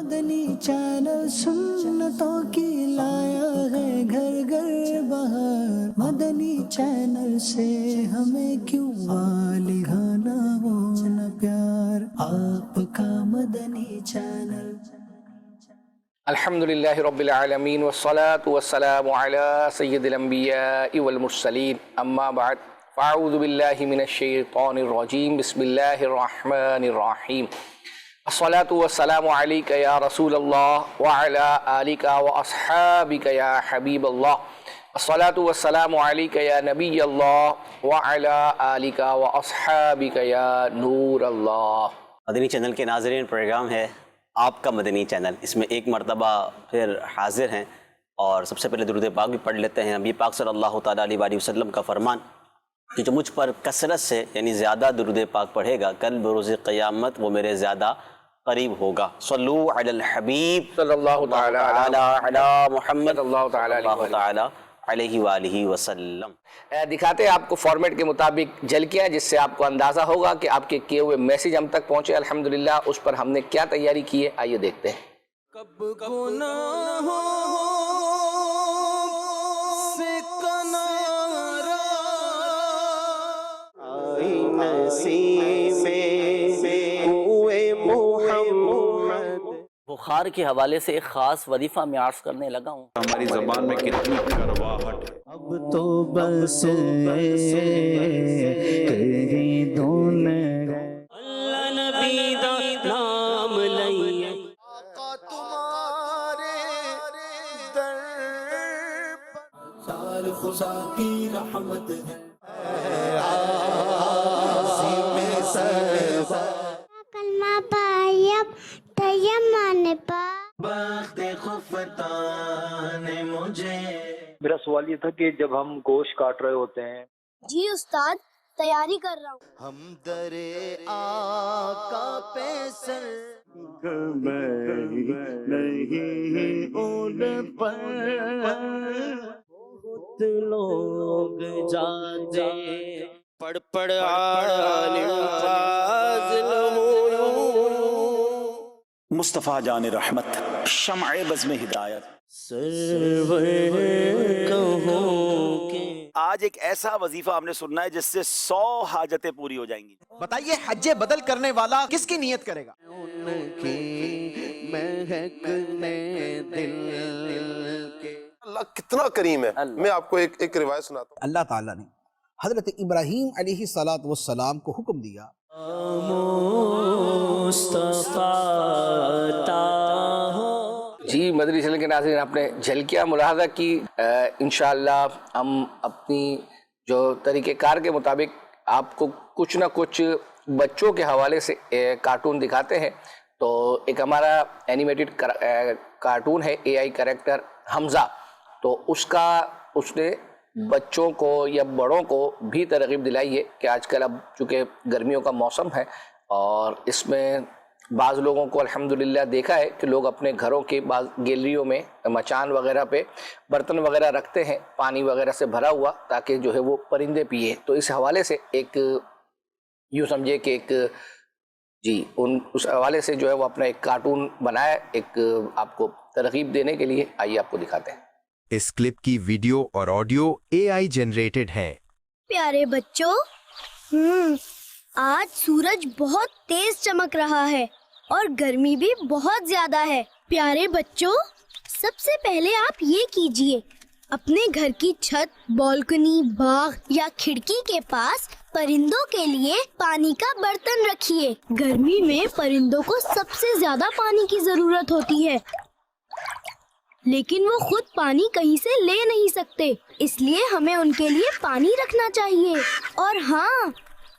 مدنی channel سنتوں کی لایا ہے گھر گھر بہار، مدنی چینل سے ہمیں کیوں والہانہ ہونا پیار، آپ کا مدنی چینل۔ الحمدللہ رب العالمین والصلاة والسلام علی سید الانبیاء والمرسلین، اما بعد فاعوذ باللہ من الشیطان الرجیم، بسم اللہ الرحمن الرحیم۔ الصلاة والسلام علیک یا رسول اللہ وعلی آلک واصحابک یا حبیب اللہ، الصلاة والسلام علیک یا نبی اللہ وعلی آلک واصحابک یا نور اللہ۔ مدنی چینل کے ناظرین، پروگرام ہے آپ کا مدنی چینل، اس میں ایک مرتبہ پھر حاضر ہیں، اور سب سے پہلے درود پاک بھی پڑھ لیتے ہیں۔ نبی پاک صلی اللہ تعالیٰ علیہ وآلہ وسلم کا فرمان کہ جو مجھ پر کثرت سے یعنی زیادہ درود پاک پڑھے گا، کل بروز قیامت وہ میرے زیادہ قریب ہوگا۔ صلو علی الحبیب صلی اللہ تعالی علی محمد صلی اللہ تعالی علیہ وآلہ وسلم۔ دکھاتے ہیں آپ کو فارمیٹ کے مطابق جھلکیاں، جس سے آپ کو اندازہ ہوگا کہ آپ کے کیے ہوئے میسیج ہم تک پہنچے الحمدللہ، اس پر ہم نے کیا تیاری کی ہے، آئیے دیکھتے ہیں۔ کب گناہوں سے کنارہ آئی نسیم کوئے محمد۔ بخار کے حوالے سے ایک خاص وظیفہ میں عرض کرنے لگا ہوں۔ ہماری زبان میں کتنی کرواہٹ ہے۔ اب تو بس کہیں دونے اللہ نبی دا نام لئیے، آقا تمہارے در پر سال خدا کی رحمت ہے، عظیم سربا کلمہ پائیب تیمان پا بخت خفتان مجھے۔ میرا سوال یہ تھا کہ جب ہم گوشت کاٹ رہے ہوتے ہیں، جی استاد تیاری کر رہا ہوں۔ ہم درے آقا پہ سر نہیں اون پر، بہت لوگ جاتے پڑھ عالم فاضل مصطفیٰ جان رحمت، شمع بزم ہدایت، سرور کہوں کہ آج ایک ایسا وظیفہ ہم نے سننا ہے جس سے 100 حاجتیں پوری ہو جائیں گی۔ بتائیے حج بدل کرنے والا کس کی نیت کرے گا؟ ان کی مہکنے دل کے۔ اللہ کتنا کریم ہے۔ میں آپ کو ایک روایت سناتا ہوں۔ اللہ تعالیٰ نے حضرت ابراہیم علیہ السلام کو حکم دیا، جی مدنی چینل کے ناظرین، آپ نے جھلکیاں ملاحظہ کی۔ انشاءاللہ ہم اپنی جو طریقہ کار کے مطابق آپ کو کچھ نہ کچھ بچوں کے حوالے سے کارٹون دکھاتے ہیں۔ تو ایک ہمارا اینیمیٹڈ کارٹون ہے، اے آئی کریکٹر حمزہ، تو اس نے بچوں کو یا بڑوں کو بھی ترغیب دلائی ہے کہ آج کل اب چونکہ گرمیوں کا موسم ہے، اور اس میں بعض لوگوں کو الحمدللہ دیکھا ہے کہ لوگ اپنے گھروں کے بعض گیلریوں میں مچان وغیرہ پہ برتن وغیرہ رکھتے ہیں پانی وغیرہ سے بھرا ہوا، تاکہ جو ہے وہ پرندے پیے۔ تو اس حوالے سے ایک یوں سمجھے کہ ایک اس حوالے سے جو ہے وہ اپنا ایک کارٹون بنایا، ایک آپ کو ترغیب دینے کے لیے۔ آئیے آپ کو دکھاتے ہیں۔ اس کلپ کی ویڈیو اور آڈیو اے آئی جنریٹڈ ہیں۔ پیارے بچوں، آج سورج بہت تیز چمک رہا ہے اور گرمی بھی بہت زیادہ ہے۔ پیارے بچوں، سب سے پہلے آپ یہ کیجئے، اپنے گھر کی چھت، بالکنی، باغ یا کھڑکی کے پاس پرندوں کے لیے پانی کا برتن رکھیے۔ گرمی میں پرندوں کو سب سے زیادہ پانی کی ضرورت ہوتی ہے، لیکن وہ خود پانی کہیں سے لے نہیں سکتے، اس لیے ہمیں ان کے لیے پانی رکھنا چاہیے۔ اور ہاں،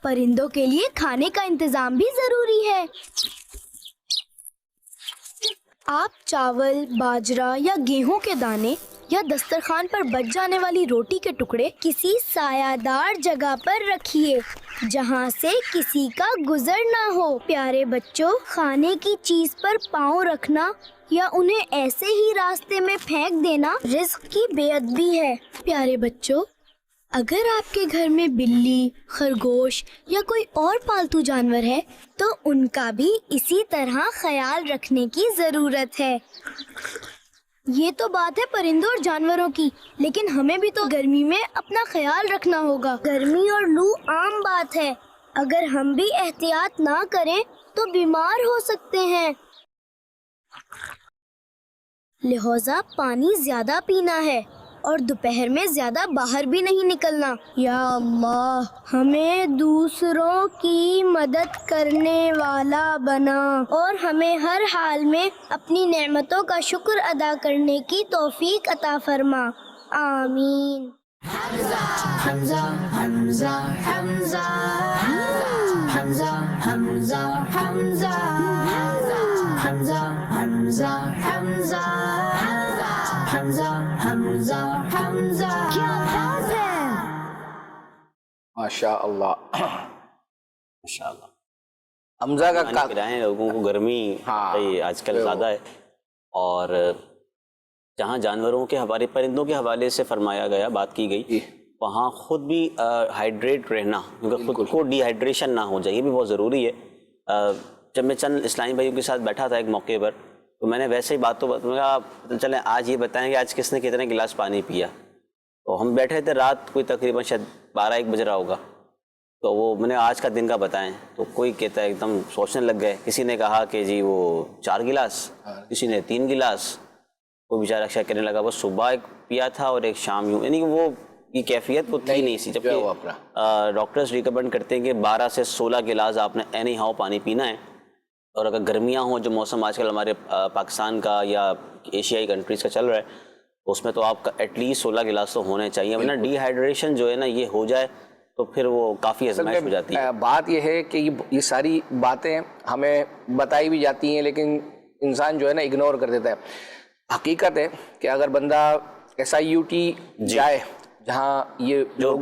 پرندوں کے لیے کھانے کا انتظام بھی ضروری ہے۔ آپ چاول، باجرہ یا گیہوں کے دانے یا دسترخوان پر بچ جانے والی روٹی کے ٹکڑے کسی سایہ دار جگہ پر رکھیے جہاں سے کسی کا گزر نہ ہو۔ پیارے بچوں، کھانے کی چیز پر پاؤں رکھنا یا انہیں ایسے ہی راستے میں پھینک دینا رزق کی بے ادبی ہے۔ پیارے بچوں، اگر آپ کے گھر میں بلی، خرگوش یا کوئی اور پالتو جانور ہے تو ان کا بھی اسی طرح خیال رکھنے کی ضرورت ہے۔ یہ تو بات ہے پرندوں اور جانوروں کی، لیکن ہمیں بھی تو گرمی میں اپنا خیال رکھنا ہوگا۔ گرمی اور لو عام بات ہے، اگر ہم بھی احتیاط نہ کریں تو بیمار ہو سکتے ہیں۔ لہذا پانی زیادہ پینا ہے اور دوپہر میں زیادہ باہر بھی نہیں نکلنا۔ یا اللہ ہمیں دوسروں کی مدد کرنے والا بنا اور ہمیں ہر حال میں اپنی نعمتوں کا شکر ادا کرنے کی توفیق عطا فرما، آمین۔ حمزہ حمزہ حمزہ حمزہ حمزہ حمزہ حمزہ حمزہ حمزہ حمزہ حمزہ حمزہ حمزہ کیا انداز ہے۔ ماشاء اللہ ماشاءاللہ۔ حمزہ کا پانی پلائیں، لوگوں کو گرمی آج کل زیادہ ہے، اور جہاں جانوروں کے حوالے، پرندوں کے حوالے سے فرمایا گیا، بات کی گئی، وہاں خود بھی ہائیڈریٹ رہنا، کیونکہ خود کو ڈی ہائیڈریشن نہ ہو جائے، یہ بھی بہت ضروری ہے۔ جب میں چند اسلامی بھائیوں کے ساتھ بیٹھا تھا ایک موقع پر، تو میں نے ویسے ہی چلیں آج یہ بتائیں کہ آج کس نے کتنے گلاس پانی پیا۔ تو ہم بیٹھے تھے رات، کوئی تقریباً شاید 12-1 بج رہا ہوگا، تو وہ میں نے آج کا دن کا بتائیں، تو کوئی کہتا ہے ایک دم سوچنے لگ گئے، کسی نے کہا کہ جی وہ 4 گلاس، کسی نے 3 گلاس، کوئی بیچارہ اکثر کہنے لگا بس صبح ایک پیا تھا اور ایک شام یوں، یعنی کہ وہ کی کیفیت وہ تھی نہیں سی، جبکہ ڈاکٹرز ریکمینڈ کرتے ہیں کہ 12 سے 16 گلاس آپ نے اینی ہاؤ پانی پینا ہے۔ اور اگر گرمیاں ہوں، جو موسم آج کل ہمارے پاکستان کا یا ایشیائی کنٹریز کا چل رہا ہے، اس میں تو آپ کا ایٹ لیسٹ 16 گلاس تو ہونے چاہیے، ورنہ ڈی ہائیڈریشن جو ہے نا یہ ہو جائے تو پھر وہ کافی ازمائش ہو جاتی ہے۔ بات یہ ہے کہ یہ ساری باتیں ہمیں بتائی بھی جاتی ہیں، لیکن انسان جو ہے نا اگنور کر دیتا ہے۔ حقیقت ہے کہ اگر بندہ SIUT جائے، جہاں یہ جو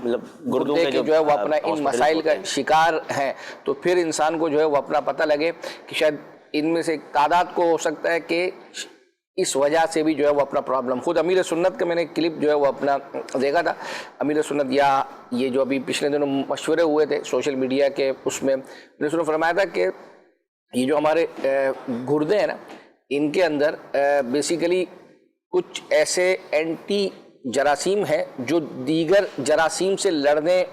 گردے کے جو ہے وہ اپنا ان مسائل کا شکار ہیں، تو پھر انسان کو جو ہے وہ اپنا پتہ لگے کہ شاید ان میں سے ایک تعداد کو ہو سکتا ہے کہ اس وجہ سے بھی جو ہے وہ اپنا پرابلم، خود امیر سنت کا میں نے کلپ جو ہے وہ اپنا دیکھا تھا، امیر سنت یا یہ جو ابھی پچھلے دنوں مشورے ہوئے تھے سوشل میڈیا کے، اس میں امیر سنت فرمایا تھا کہ یہ جو ہمارے گردے ہیں نا، ان کے اندر بیسیکلی کچھ ایسے اینٹی جراثیم ہیں جو دیگر جراثیم سے لڑنے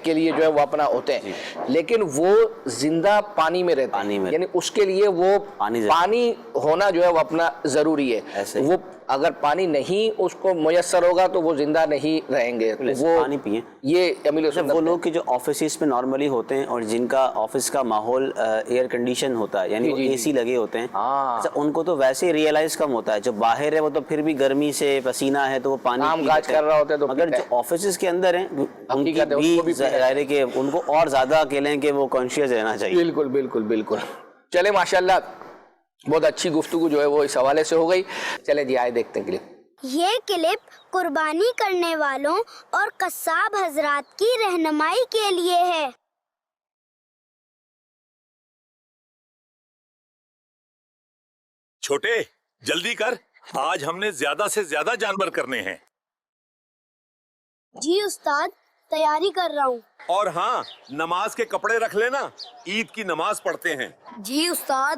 کے لیے جو ہے وہ اپنا ہوتے ہیں، لیکن وہ زندہ پانی میں رہتے ہیں، یعنی اس کے لیے وہ پانی ہونا جو ہے وہ اپنا ضروری ہے۔ وہ اگر پانی نہیں اس کو میسر ہوگا تو وہ زندہ نہیں رہیں گے۔ وہ پانی پئیں، یہ وہ لوگ کہ جو آفیسز میں نارملی ہوتے ہیں اور جن کا آفس کا ماحول ایئر کنڈیشن ہوتا ہے، یعنی وہ AC لگے ہوتے ہیں، ان کو تو ویسے ریئلائز کم ہوتا ہے، جو باہر ہے وہ تو پھر بھی گرمی سے پسینہ ہے تو وہ پانی کر رہا ہوتا ہے، تو مگر جو آفیسز کے اندر ہیں ان کی بھی ظاہر ہے کہ ان کو اور زیادہ کہلیں کہ وہ کانشیس رہنا چاہیے۔ بالکل بالکل بالکل۔ چلے ماشاءاللہ بہت اچھی گفتگو جو ہے وہ اس حوالے سے ہو گئی۔ چلے جی آئے دیکھتے ہیں کلپ۔ یہ کلپ قربانی کرنے والوں اور قصاب حضرات کی رہنمائی کے لیے ہے۔ چھوٹے جلدی کر، آج ہم نے زیادہ سے زیادہ جانور کرنے ہیں۔ جی استاد، تیاری کر رہا ہوں۔ اور ہاں، نماز کے کپڑے رکھ لینا، عید کی نماز پڑھتے ہیں۔ جی استاد،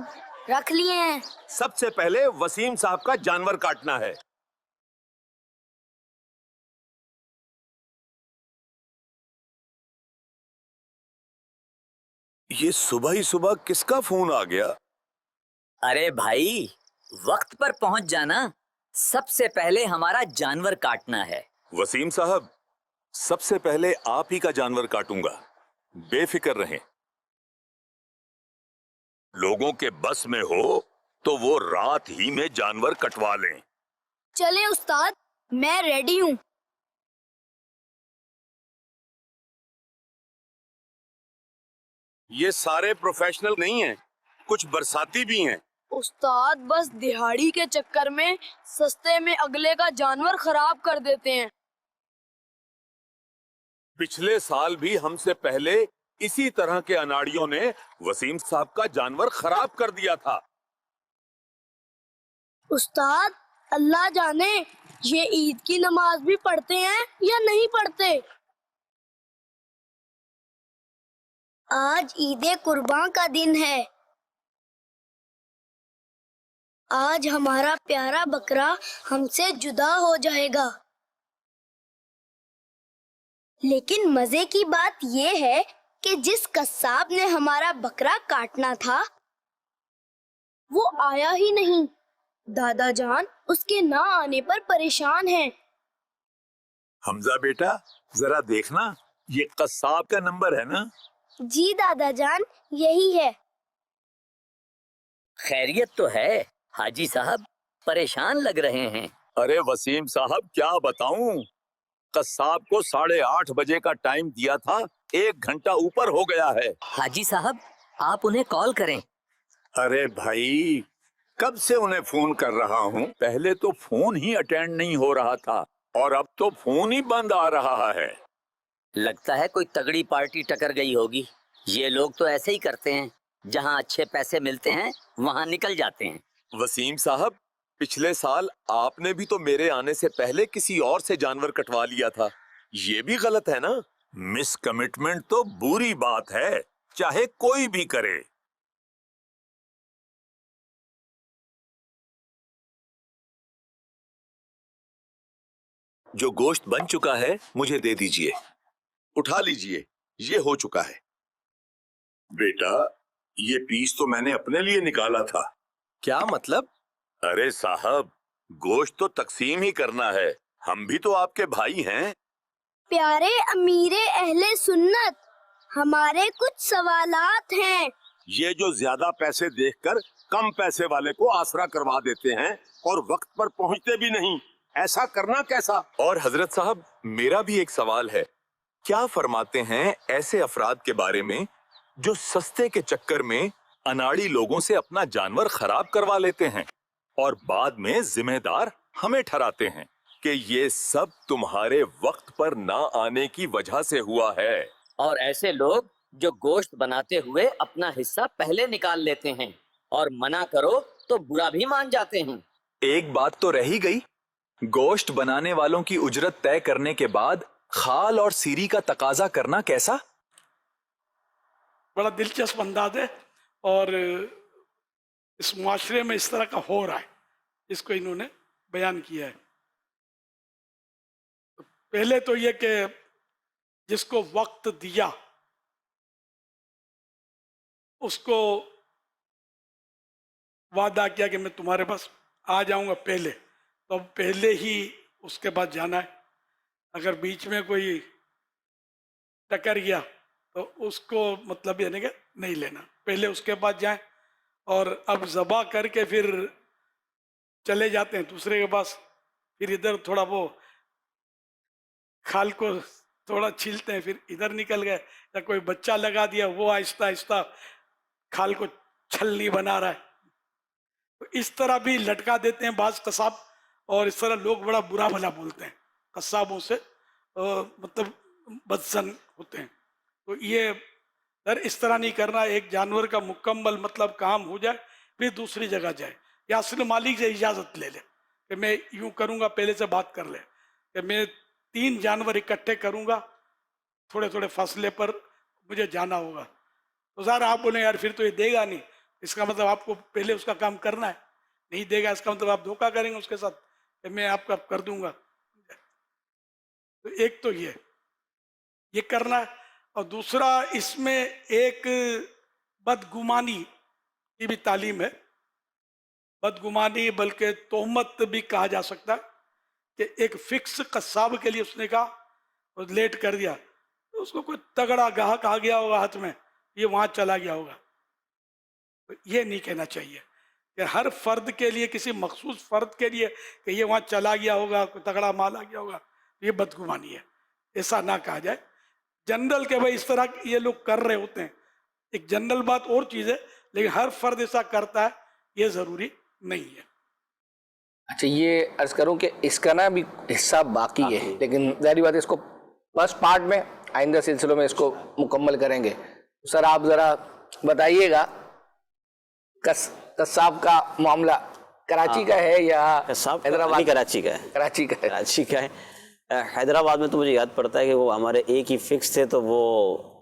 رکھ لیے ہیں۔ سب سے پہلے وسیم صاحب کا جانور کاٹنا ہے۔ یہ صبح ہی صبح کس کا فون آ گیا؟ ارے بھائی، وقت پر پہنچ جانا، سب سے پہلے ہمارا جانور کاٹنا ہے۔ وسیم صاحب، سب سے پہلے آپ ہی کا جانور کاٹوں گا، بے فکر رہیں۔ لوگوں کے بس میں ہو تو وہ رات ہی میں جانور کٹوا لیں۔ چلے استاد، میں ریڈی ہوں۔ یہ سارے پروفیشنل نہیں ہیں، کچھ برساتی بھی ہیں۔ استاد بس دہاڑی کے چکر میں سستے میں اگلے کا جانور خراب کر دیتے ہیں۔ پچھلے سال بھی ہم سے پہلے اسی طرح کے اناڑیوں نے وسیم صاحب کا جانور خراب کر دیا تھا۔ استاد، اللہ جانے یہ عید کی نماز بھی پڑھتے ہیں یا نہیں پڑھتے؟ آج عید قربان کا دن ہے. آج ہمارا پیارا بکرا ہم سے جدا ہو جائے گا. لیکن مزے کی بات یہ ہے کہ جس قصاب نے ہمارا بکرا کاٹنا تھا وہ آیا ہی نہیں. دادا جان اس کے نہ آنے پر پریشان ہیں. حمزہ بیٹا ذرا دیکھنا یہ قصاب کا نمبر ہے نا؟ جی دادا جان یہی ہے. خیریت تو ہے حاجی صاحب، پریشان لگ رہے ہیں. ارے وسیم صاحب کیا بتاؤں، قصاب کو 8:30 بجے کا ٹائم دیا تھا، 1 گھنٹہ اوپر ہو گیا ہے. حاجی صاحب آپ انہیں کال کریں. ارے بھائی کب سے انہیں فون کر رہا ہوں، پہلے تو فون ہی اٹینڈ نہیں ہو رہا تھا اور اب تو فون ہی بند آ رہا ہے. لگتا ہے کوئی تگڑی پارٹی ٹکر گئی ہوگی. یہ لوگ تو ایسے ہی کرتے ہیں، جہاں اچھے پیسے ملتے ہیں وہاں نکل جاتے ہیں. وسیم صاحب پچھلے سال آپ نے بھی تو میرے آنے سے پہلے کسی اور سے جانور کٹوا لیا تھا، یہ بھی غلط ہے نا؟ مس کمٹمنٹ تو بری بات ہے، چاہے کوئی بھی کرے. جو گوشت بن چکا ہے مجھے دے دیجئے، اٹھا لیجئے، یہ ہو چکا ہے. بیٹا یہ پیس تو میں نے اپنے لیے نکالا تھا. کیا مطلب؟ ارے صاحب گوشت تو تقسیم ہی کرنا ہے، ہم بھی تو آپ کے بھائی ہیں. پیارے امیر اہل سنت، ہمارے کچھ سوالات ہیں. یہ جو زیادہ پیسے دیکھ کر کم پیسے والے کو آسرا کروا دیتے ہیں اور وقت پر پہنچتے بھی نہیں، ایسا کرنا کیسا؟ اور حضرت صاحب میرا بھی ایک سوال ہے، کیا فرماتے ہیں ایسے افراد کے بارے میں جو سستے کے چکر میں اناڑی لوگوں سے اپنا جانور خراب کروا لیتے ہیں اور بعد میں ذمہ دار ہمیں ٹھہراتے ہیں کہ یہ سب تمہارے وقت پر نہ آنے کی وجہ سے ہوا ہے؟ اور ایسے لوگ جو گوشت بناتے ہوئے اپنا حصہ پہلے نکال لیتے ہیں اور منع کرو تو برا بھی مان جاتے ہیں. ایک بات تو رہ ہی گئی، گوشت بنانے والوں کی اجرت طے کرنے کے بعد خال اور سیری کا تقاضا کرنا کیسا؟ بڑا دلچسپ انداز ہے اور اس معاشرے میں اس طرح کا ہو رہا ہے، اس کو انہوں نے بیان کیا ہے. پہلے تو یہ کہ جس کو وقت دیا اس کو وعدہ کیا کہ میں تمہارے پاس آ جاؤں گا پہلے، تو اب پہلے ہی اس کے بعد جانا ہے. اگر بیچ میں کوئی ٹکر گیا تو اس کو مطلب یعنی کہ نہیں لینا، پہلے اس کے بعد جائیں. اور اب ذبح کر کے پھر چلے جاتے ہیں دوسرے کے پاس، پھر ادھر تھوڑا وہ کھال کو تھوڑا چھیلتے ہیں، پھر ادھر نکل گئے، یا کوئی بچہ لگا دیا وہ آہستہ آہستہ کھال کو چھلنی بنا رہا ہے. تو اس طرح بھی لٹکا دیتے ہیں بعض قصاب، اور اس طرح لوگ بڑا برا بھلا بولتے ہیں قصابوں سے، مطلب بدظن ہوتے ہیں. تو یہ اس طرح نہیں کرنا. ایک جانور کا مکمل مطلب کام ہو جائے پھر دوسری جگہ جائے، یا اصل مالک سے اجازت لے لے کہ میں یوں کروں گا، پہلے سے بات کر لے کہ میں 3 جانور اکٹھے کروں گا، تھوڑے تھوڑے فاصلے پر مجھے جانا ہوگا. تو ظاہر آپ بولیں یار پھر تو یہ دے گا نہیں، اس کا مطلب آپ کو پہلے اس کا کام کرنا ہے، نہیں دے گا اس کا مطلب آپ دھوکہ کریں گے اس کے ساتھ کہ میں آپ کا کر دوں گا. تو ایک تو یہ کرنا ہے. اور دوسرا اس میں ایک بدگمانی کی بھی تعلیم ہے. بدگمانی بلکہ تہمت بھی کہا جا سکتا ہے کہ ایک فکس قصاب کے لیے اس نے کہا اور لیٹ کر دیا، تو اس کو کوئی تگڑا گاہک آ گیا ہوگا ہاتھ میں، یہ وہاں چلا گیا ہوگا. تو یہ نہیں کہنا چاہیے کہ ہر فرد کے لیے، کسی مخصوص فرد کے لیے کہ یہ وہاں چلا گیا ہوگا، کوئی تگڑا مال آ گیا ہوگا، یہ بدگمانی ہے. ایسا نہ کہا جائے. جنرل کہ بھائی اس طرح یہ لوگ کر رہے ہوتے ہیں، ایک جنرل بات اور چیز ہے، لیکن ہر فرد ایسا کرتا ہے یہ ضروری نہیں ہے. اچھا یہ عرض کروں کہ اس کا نا بھی حصہ باقی ہے، لیکن ظاہری بات ہے اس کو فرسٹ پارٹ میں آئندہ سلسلوں میں اس کو مکمل کریں گے. سر آپ ذرا بتائیے گا قصاب کا معاملہ کراچی کا ہے یا صاحب حیدرآباد؟ کراچی کا ہے. کراچی کا ہے. کراچی کا ہے. حیدرآباد میں تو مجھے یاد پڑتا ہے کہ وہ ہمارے ایک ہی فکس تھے تو وہ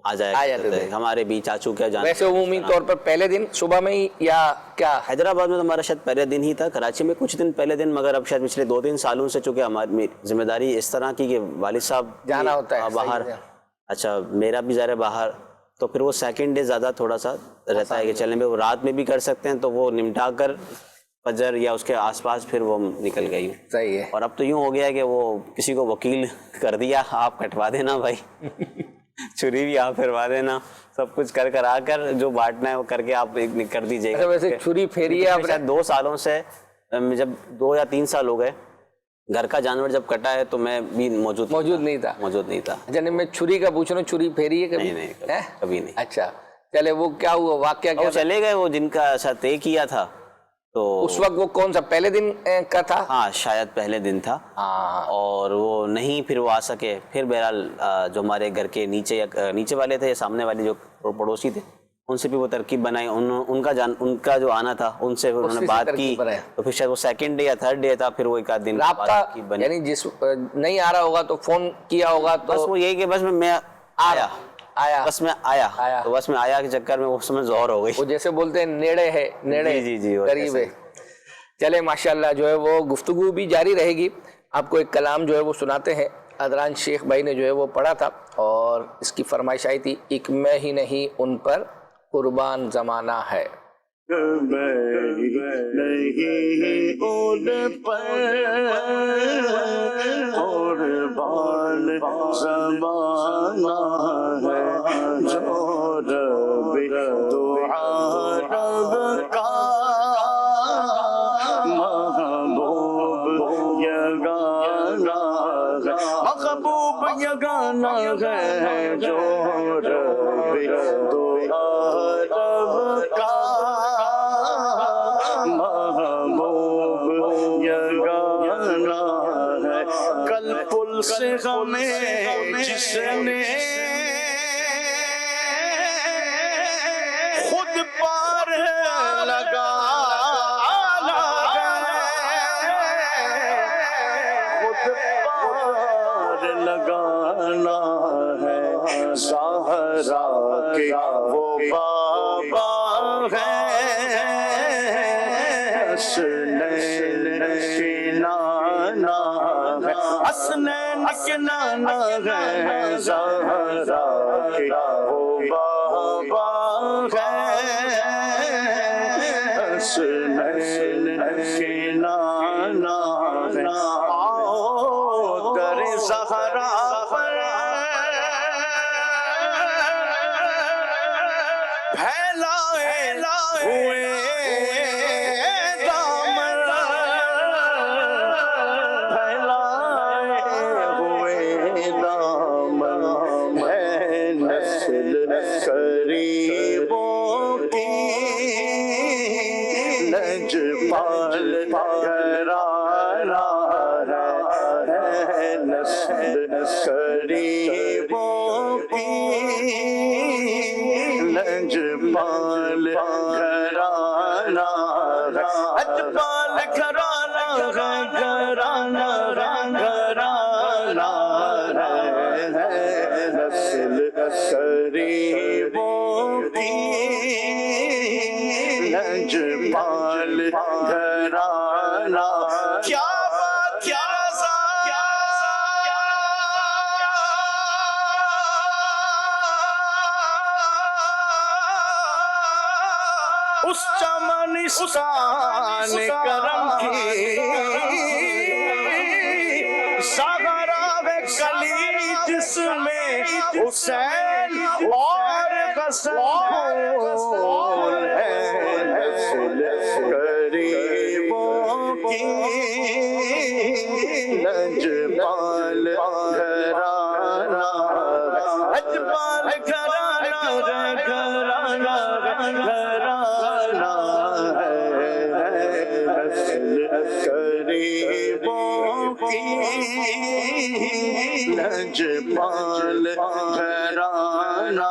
آ جاتے تھے ہمارے بھی چاچو کیا جانے. ویسے عمومی طور پر پہلے دن صبح میں ہی یا کیا؟ حیدرآباد میں تو ہمارا شاید پہلے دن ہی تھا, کراچی میں کچھ دن پہلے دن, مگر اب شاید پچھلے 2-3 سالوں سے چونکہ ہماری ذمہ داری اس طرح کی کہ والد صاحب جانا ہوتا ہے باہر. اچھا میرا بھی ظاہر ہے باہر, تو پھر وہ سیکنڈ ڈے زیادہ تھوڑا سا رہتا ہے کہ چلنے میں وہ رات میں بھی کر سکتے ہیں, تو وہ نمٹا کر فجر یا اس کے آس پاس پھر وہ نکل گئی. صحیح ہے. اور اب تو یوں ہو گیا ہے کہ وہ کسی کو وکیل کر دیا, آپ کٹوا دینا بھائی, چھری بھی آپ پھروا دینا, سب کچھ کر آ کر جو بانٹنا ہے وہ کر کے آپ کر دیجیے گا. ویسے چھری پھیری ہے آپ نے؟ 2 سالوں سے, جب 2 یا 3 سال ہو گئے گھر کا جانور جب کٹا ہے تو میں بھی موجود نہیں تھا. جناب میں چھری کا پوچھ رہا ہوں, چھری پھیری ہے کبھی؟ نہیں کبھی نہیں. اچھا چلے, وہ کیا ہوا واقعہ کیا؟ چلے گئے وہ جن کا ایسا طے کیا تھا, تو اس وقت وہ کون سا پہلے دن کا تھا؟ ہاں شاید پہلے دن تھا, اور وہ نہیں پھر وہ آ سکے. پھر بہرحال جو ہمارے گھر کے نیچے والے تھے, سامنے والے جو پڑوسی تھے, ان سے بھی وہ ترکیب بنائی, ان کا جو آنا تھا ان سے انہوں نے بات کی, تو پھر شاید وہ سیکنڈ ڈے یا تھرڈ ڈے تھا, پھر وہ ایک آدھ دن رابطہ, یعنی جس نہیں آ رہا ہوگا تو فون کیا ہوگا, تو بس وہ یہی کہ بس میں آیا, تو بس میں آیا کے چکر میں اس میں ظہر ہو گئی. وہ جیسے بولتے ہیں نیڑے ہے, نیڑے جی قریب ہے. چلے ماشاءاللہ جو ہے وہ گفتگو بھی جاری رہے گی. آپ کو ایک کلام جو ہے وہ سناتے ہیں, ادران شیخ بھائی نے جو ہے وہ پڑھا تھا, اور اس کی فرمائش آئی تھی, ایک میں ہی نہیں ان پر قربان زمانہ ہے. محبوب یگانا ہے جو رب دو عالم کا, محبوب یگانا ہے. کل پل سے ہمیں جس نے خود پار لگا, لگانا ہے. زہرا کے وہ بابا ہے, حسنین کے نانا ہے, حسنین کے نانا ہے. زہرا کے وہ بابا ہے, حسنین کے نانا ہے. آؤ در زہرا اس چمنستان کرم کی سہارا کلی جس میں حسین اور حسن ہے. نسل غریبوں کی لجپال گھرانہ, لجپال گھرانہ گھرانہ گھرانہ ہے. نسل غریبوں کی لجپال گھرانہ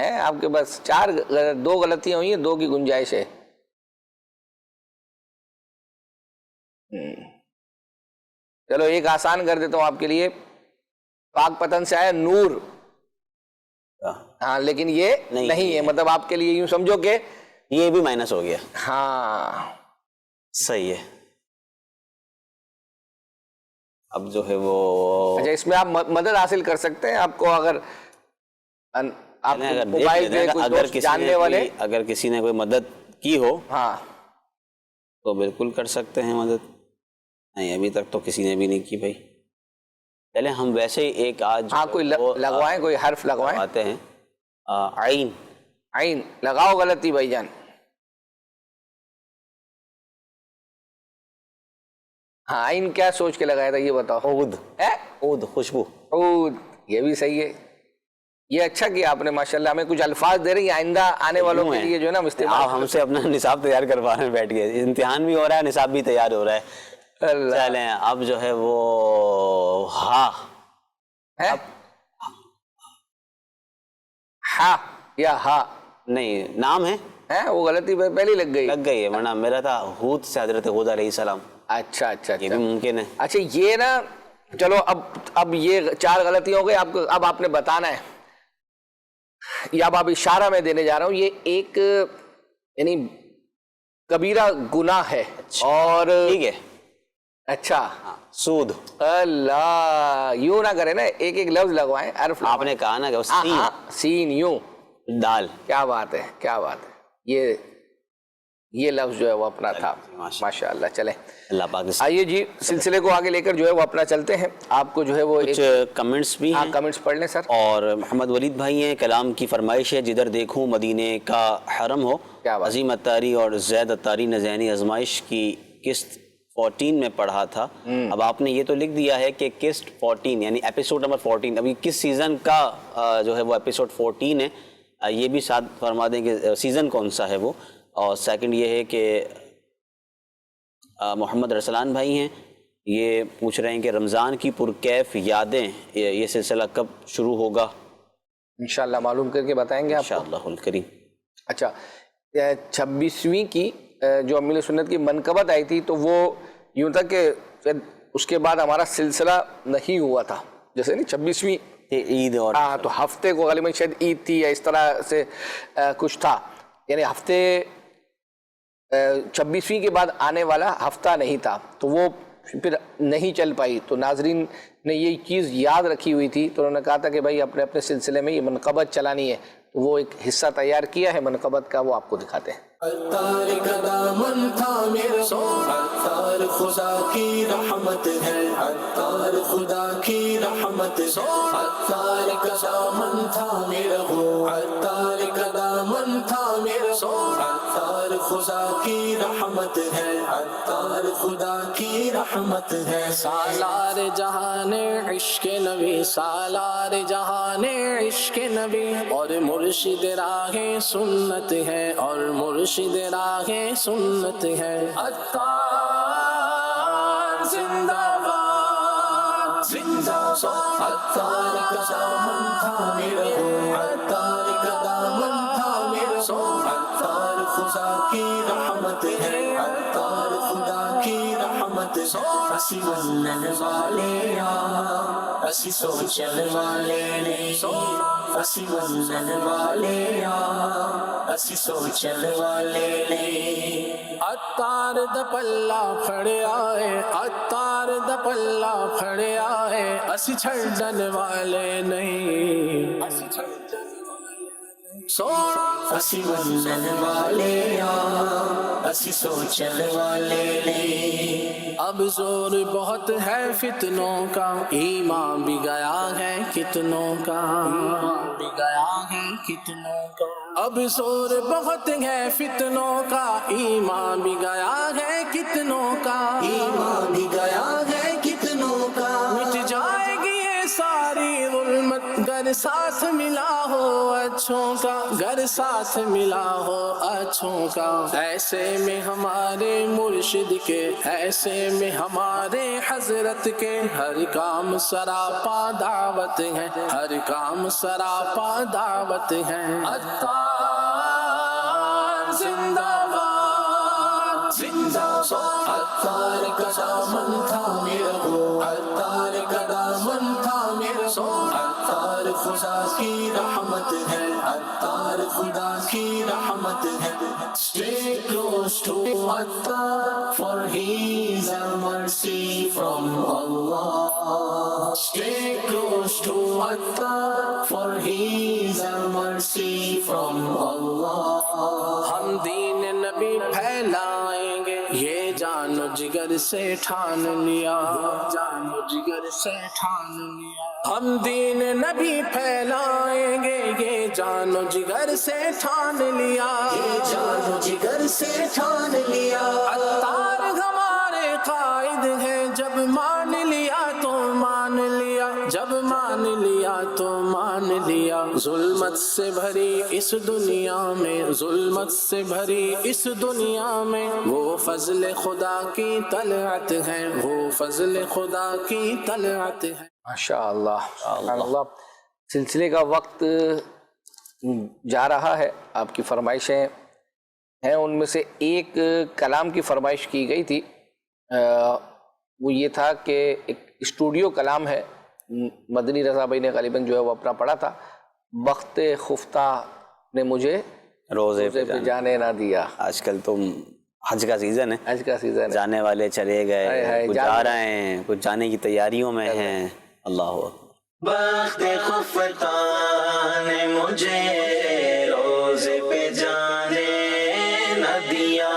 ہیں آپ کے بس 2 غلطیاں ہوئی ہیں, 2 کی گنجائش ہے. چلو ایک آسان کر دیتا ہوں آپ کے لیے. پاک پتن سے آیا نور, ہاں لیکن یہ نہیں ہے, مطلب آپ کے لیے یوں سمجھو کہ یہ بھی مائنس ہو گیا. ہاں صحیح ہے. اب جو ہے وہ اچھا اس میں آپ مدد حاصل کر سکتے ہیں. آپ کو اگر آپ موبائل پہ کوئی دوست جاننے والے, اگر کسی نے کوئی مدد کی ہو ہاں تو بالکل کر سکتے ہیں مدد. نہیں ابھی تک تو کسی نے بھی نہیں کی بھائی. چلیں ہم ویسے ہی ایک آج ہاں کوئی لگوائیں, کوئی حرف لگوائیں. آتے ہیں عین. عین لگاؤ غلطی بھائی جان. ہاں عین کیا سوچ کے لگایا تھا یہ بتاؤ. عود. عود خوشبو. عود یہ بھی صحیح ہے. یہ اچھا کیا آپ نے ماشاءاللہ. ہمیں کچھ الفاظ دے رہی ہیں آئندہ آنے والوں کے لیے جو ہے نا استعمال. آپ ہم سے اپنا نصاب تیار کروا رہے ہیں بیٹھ کے. امتحان بھی ہو رہا ہے, نصاب بھی تیار ہو رہا ہے. چلیں اب جو ہے وہ ہا ہا یا ہا نہیں نام ہے وہ غلطی پہلے لگ گئی ہے, ورنہ میرا تھا ہود سے حضرت ہود علیہ السلام. اچھا اچھا یہ بھی ممکن ہے. اچھا یہ نا چلو اب یہ 4 غلطی ہو گئی آپ کو. اب آپ نے بتانا ہے یا اب اشارہ میں دینے جا رہا ہوں. یہ ایک یعنی کبیرہ گناہ ہے. اور ٹھیک ہے اچھا سود. اللہ یوں نہ کرے نا, ایک ایک لفظ لگوائیں. حرف آپ نے کہا نا کہ سین یوں دال. کیا بات ہے کیا بات ہے. یہ لفظ جو ہے وہ اپنا تھا ماشاءاللہ. چلیں اللہ پاک. آئیے جی سلسلے کو آگے لے کر جو ہے وہ اپنا چلتے ہیں. آپ کو جو ہے وہ کچھ کمنٹس بھی ہیں, کمنٹس پڑھ لیں سر. اور محمد ولید بھائی ہیں, کلام کی فرمائش ہے جدھر دیکھوں مدینے کا حرم ہو. عظیم اتاری اور زید اتاری نے ذہنی آزمائش کی قسط 14 میں پڑھا تھا. اب آپ نے یہ تو لکھ دیا ہے کہ قسط 14 یعنی ایپیسوڈ نمبر 14. ابھی کس سیزن کا جو ہے وہ ایپیسوڈ 14 ہے, یہ بھی ساتھ فرما دیں کہ سیزن کون سا ہے وہ. اور سیکنڈ یہ ہے کہ محمد رسلان بھائی ہیں, یہ پوچھ رہے ہیں کہ رمضان کی پرکیف یادیں یہ سلسلہ کب شروع ہوگا. انشاءاللہ معلوم کر کے بتائیں گے آپ کو انشاءاللہ الکریم. اچھا 26ویں کی جو امیل سنت کی منقبت آئی تھی تو وہ یوں تھا کہ اس کے بعد ہمارا سلسلہ نہیں ہوا تھا. جیسے نہیں 26ویں عید اور تو ہفتے کو غالباً شاید عید تھی یا اس طرح سے کچھ تھا, یعنی ہفتے 26ویں کے بعد آنے والا ہفتہ نہیں تھا تو وہ پھر نہیں چل پائی. تو ناظرین نے یہ چیز یاد رکھی ہوئی تھی تو انہوں نے کہا تھا کہ بھائی اپنے اپنے سلسلے میں یہ منقبت چلانی ہے. تو وہ ایک حصہ تیار کیا ہے منقبت کا, وہ آپ کو دکھاتے ہیں. اتار کا دامن تھا میرا سونا, اتار خدا کی رحمت ہے, اتار خدا کی رحمت سونا, اتار کا دامن تھا میرا ہو, اتار کا دامن تھا میرا سونا, اتار خدا کی رحمت ہے, اتار خدا کی رحمت ہے. سالار جہان عشق نبی, سالار جہان عشق نبی, اور مرشد راہ سنت ہے, اور مرشد راہ سنت ہے. عطار زندہ باد زندہ باد. عطار کا دامن تھا میرا ہو, عطار کا دامن تھا میرا ہو, عطار خدا کی رحمت ہے, عطار خدا کی رحمت ہے. اسی ولن والے اسی سوچن والے نہیں, اسی ولن والے اسی سوچن والے نہیں. عطار دا پلا پھڑیا ہے, عطار دا پلا پھڑیا ہے, اسی چھڑن والے نہیں, اسی ولن والے اسی سوچن والے نہیں. اب زور بہت ہے فتنوں کا, ایمان بھی گیا ہے کتنوں کا, ایمان بھی گیا ہے کتنوں کا. اب زور بہت ہے فتنوں کا, ایمان بھی گیا ہے کتنوں کا, ایمان بھی گیا ہے کتنوں کا. مٹ جائے گی یہ ساری ظلمت گر گر ساتھ ملا ہو اچھوں کا، گر ساتھ ملا ہو اچھوں کا، ایسے میں ہمارے مرشد کے، ایسے میں ہمارے حضرت کے، ہر کام سراپا دعوت ہے، ہر کام سراپا دعوت ہے۔ عطار زندہ باد، زندہ باد، عطار کا دامن تھامے رہو، عطار کا دامن تھامے رہو، عطار خدا کی رحمت ہے، عطار خدا کی رحمت ہے۔ Stay close to Attar, for he is a mercy from Allah. Stay close to Attar, for he is a mercy from Allah. ہم دین نبی پھیلائیں گے، یہ جان و جگر سے ٹھان لیا، جان و جگر سے ٹھان لیا۔ ہم دین نبی پھیلائیں گے، یہ جان و جگر سے ٹھان لیا، یہ جان و جگر سے ٹھان لیا۔ عطار ہمارے قائد ہیں، جب مان لیا تو مان لیا، جب مان لیا تو مان لیا۔ ظلمت سے بھری اس دنیا میں، ظلمت سے بھری اس دنیا میں، وہ فضل خدا کی طلعت ہے، وہ فضل خدا کی طلعت ہے۔ ماشاء اللہ سبحان اللہ۔ سلسلے کا وقت جا رہا ہے، آپ کی فرمائشیں ہیں، ان میں سے ایک کلام کی فرمائش کی گئی تھی، وہ یہ تھا کہ ایک اسٹوڈیو کلام ہے، مدنی رضا بھائی نے غالباً جو ہے وہ اپنا پڑھا تھا، بخت خفتہ نے مجھے روزے پہ جانے نہ دیا۔ آج کل تو حج کا سیزن ہے، حج کا سیزن ہے، جانے والے چلے گئے، کچھ جا رہے ہیں، کچھ جانے کی تیاریوں میں ہیں۔ اللہ اکبر۔ بخت خفتہ نے مجھے روزے پہ جانے نہ دیا،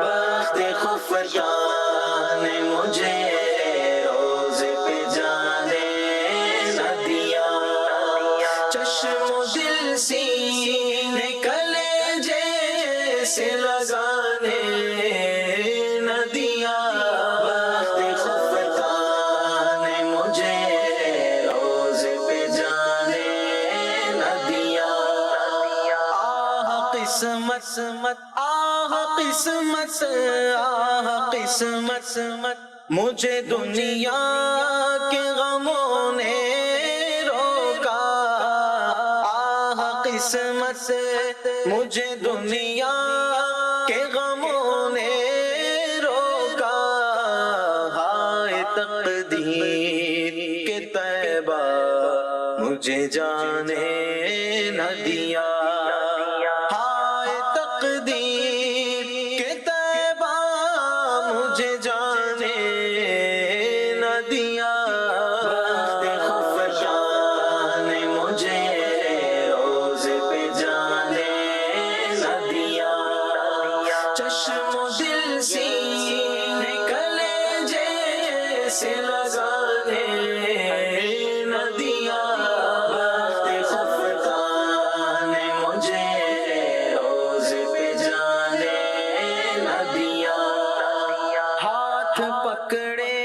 بخت خفتہ نے مجھے روزے پہ جانے نہ دیا، چشم و دل سینے کلیجے سے لگانے نہ دیا، بخت خفتہ نے مجھے روزے پہ جانے نہ دیا۔ آہ قسمت، آہ قسمت، آہ قسمت، مجھے دنیا کے غموں نے روکا، آہ قسمت، مجھے دنیا کے غموں نے روکا، ہائے تقدیر کے طیبہ مجھے جانے نہ دیا، ہائے تقدیر کے طیبہ مجھے جانے نہ دیا، بخت خفتہ نے مجھے روزے پہ جانے نہ دیا، چشم و دل سینے کلیجے سے لگانے نہ دیا، بخت خفتہ نے مجھے روزے پہ جانے نہ دیا، ہاتھ پکڑے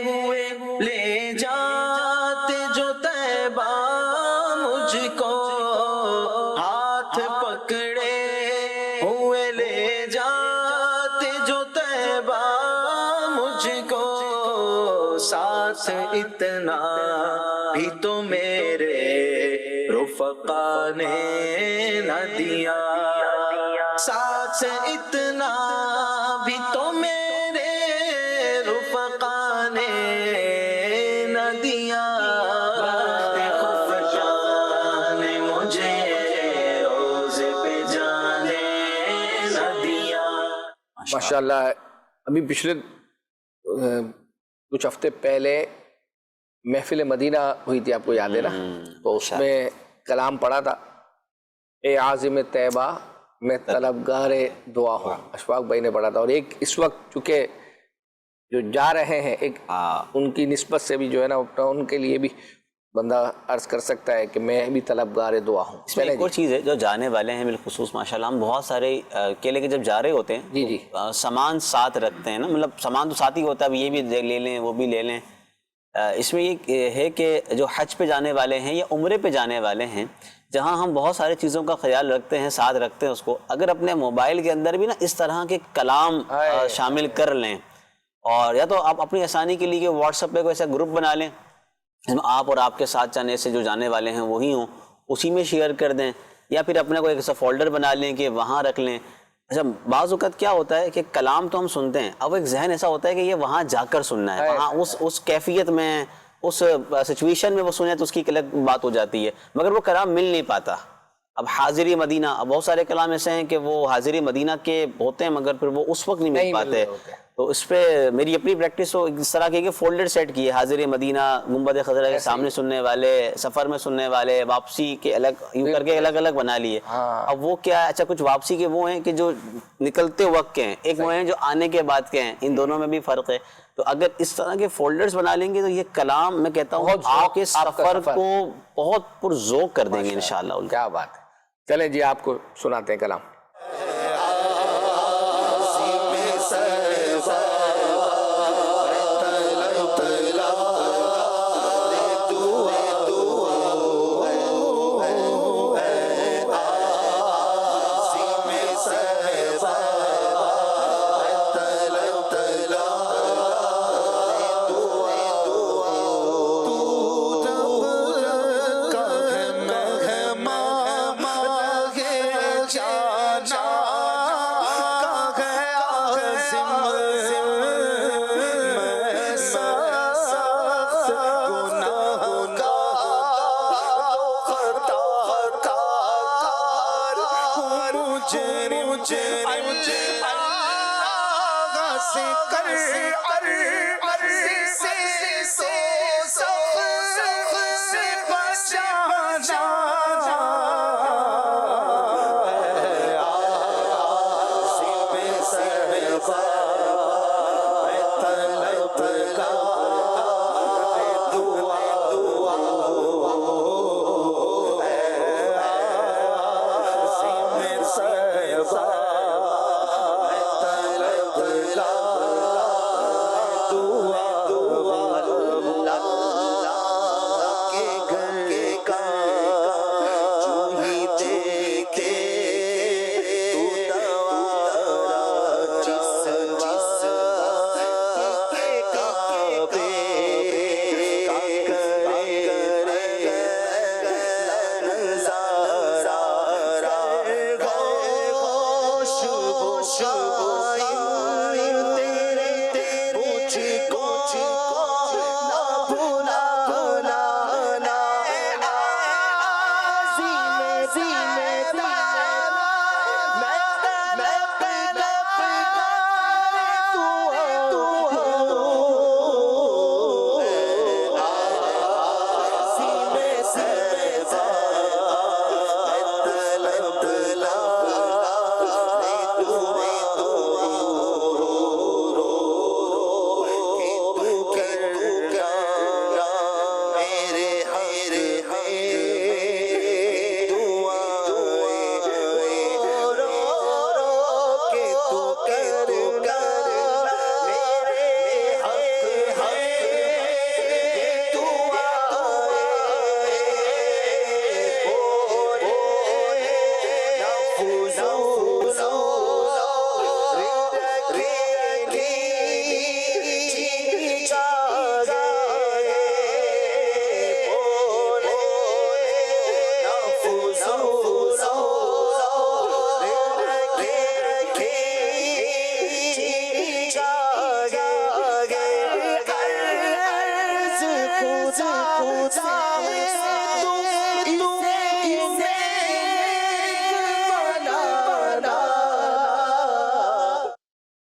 ہوئے لے جاتے جو طیبہ مجھ کو، ہاتھ پکڑے ہوئے لے جاتے جو طیبہ مجھ کو، ساتھ اتنا بھی تو میرے رفقا نے نہ دیا، ساتھ اتنا بھی تو میرے رفقا نے نہ دیا، بخت خفتہ نے مجھے روزے پہ جانے نہ دیا۔ ماشاءاللہ۔ ابھی پچھلے کچھ ہفتے پہلے محفل مدینہ ہوئی تھی، آپ کو یاد ہے نا، تو اس میں کلام پڑھا تھا، اے عازم طیبہ میں طلبگار دعا ہوں، اشفاق بھائی نے پڑھا تھا۔ اور ایک اس وقت چونکہ جو جا رہے ہیں، ایک ان کی نسبت سے بھی جو ہے نا ان کے لیے بھی بندہ عرض کر سکتا ہے کہ میں بھی طلبگار دعا ہوں۔ اس میں ایک اور چیز ہے، جو جانے والے ہیں بالخصوص ماشاءاللہ، ہم بہت سارے کیلے کے جب جا رہے ہوتے ہیں جی جی سامان ساتھ رکھتے ہیں نا، مطلب سامان تو ساتھ ہی ہوتا ہے، اب یہ بھی لے لیں وہ بھی لے لیں، اس میں یہ ہے کہ جو حج پہ جانے والے ہیں یا عمرے پہ جانے والے ہیں، جہاں ہم بہت ساری چیزوں کا خیال رکھتے ہیں، ساتھ رکھتے ہیں اس کو، اگر اپنے موبائل کے اندر بھی نا اس طرح کے کلام شامل کر لیں، اور یا تو آپ اپنی آسانی کے لیے واٹس ایپ پہ کوئی ایسا گروپ بنا لیں جس میں آپ اور آپ کے ساتھ جانے سے جو جانے والے ہیں وہی ہوں، اسی میں شیئر کر دیں، یا پھر اپنا کوئی ایسا فولڈر بنا لیں کہ وہاں رکھ لیں۔ اچھا، بعض اوقات کیا ہوتا ہے کہ کلام تو ہم سنتے ہیں، اب ایک ذہن ایسا ہوتا ہے کہ یہ وہاں جا کر سننا ہے، وہاں اس کیفیت میں، اس سچویشن میں وہ سنیں تو اس کی ایک الگ بات ہو جاتی ہے، مگر وہ کلام مل نہیں پاتا۔ اب حاضری مدینہ، اب بہت سارے کلام ایسے ہیں کہ وہ حاضری مدینہ کے ہوتے ہیں مگر پھر وہ اس وقت نہیں مل پاتے، تو اس پہ میری اپنی پریکٹس ہو اس طرح کی کہ فولڈر سیٹ کیے، حاضری مدینہ، گنبد خضرا کے سامنے سننے والے، سفر میں سننے والے، واپسی کے الگ، یوں کر کے الگ الگ بنا لیے۔ اب وہ کیا ہے، اچھا کچھ واپسی کے وہ ہیں کہ جو نکلتے وقت کے ہیں، ایک وہ ہیں جو آنے کے بعد کے ہیں، ان دونوں میں بھی فرق ہے۔ تو اگر اس طرح کے فولڈرز بنا لیں گے تو یہ کلام میں کہتا ہوں آپ کے سفر کو بہت پرذوق کر دیں گے انشاءاللہ۔ کیا بات ہے، چلیں جی آپ کو سناتے ہیں کلام۔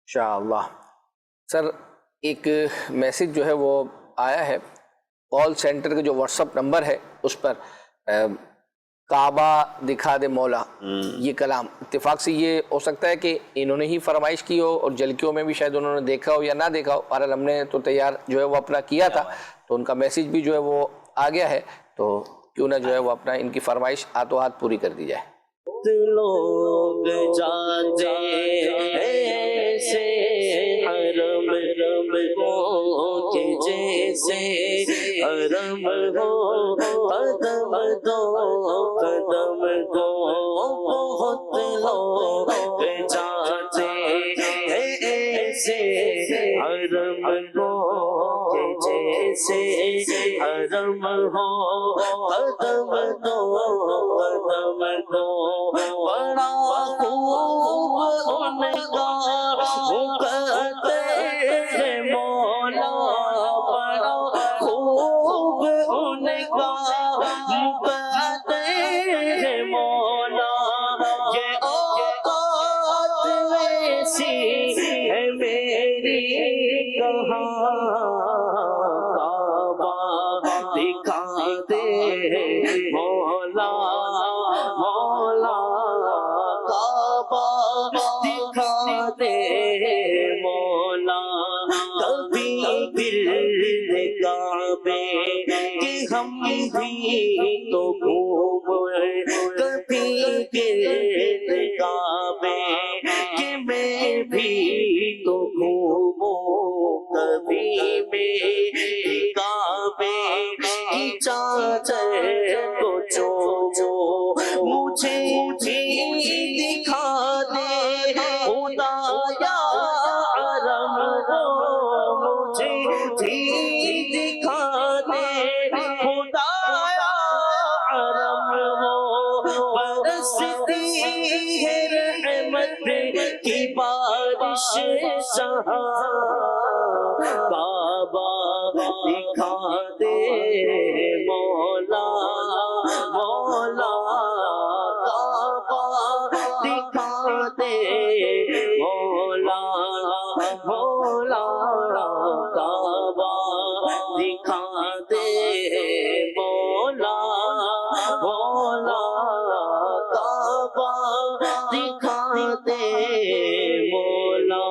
انشاءاللہ۔ سر ایک میسج جو ہے وہ آیا ہے کال سینٹر کے جو واٹس اپ نمبر ہے اس پر، کعبہ دکھا دے مولا، یہ کلام اتفاق سے یہ ہو سکتا ہے کہ انہوں نے ہی فرمائش کی ہو اور جلکیوں میں بھی شاید انہوں نے دیکھا ہو یا نہ دیکھا ہو، اور ہم نے تو تیار جو ہے وہ اپنا کیا تھا، تو ان کا میسج بھی جو ہے وہ آ گیا ہے، تو کیوں نہ جو ہے وہ اپنا ان کی فرمائش ہاتھوں ہاتھ پوری کر دی جائے۔ لوگ جاتے ایسے حرم کے جیسے حرم ہو قدم دو قدم دو بہت لوگ جاتے ہیں ایسے حرم ہو جیسے حرم ہو قدم دو قدم دو بڑا خوب ان کا کہتے ہیں مولا بڑا خوب ان کا کہتے ہیں مولا یہ اوقات ایسی ہے میری کہاں کعبہ دکھا دے مولا مولا کعبہ دکھا دے مولا کبھی گرد کعبے کہ ہم بھی تو گھومے کبھی گرد کعبے کہ میں بھی تو گھوموں کبھی میرے کعبے کی چادر کو چومو مجھے بھی دکھا دے خدایا حرم ہو مجھے بھی دکھا دے خدایا حرم ہو برستی ہے رحمت کی بارش جہاں کعبہ دکھا دے مولا مولا کعبہ دکھا دے مولا مولا کعبہ دکھا دے مولا مولا کعبہ دکھا دے مولا.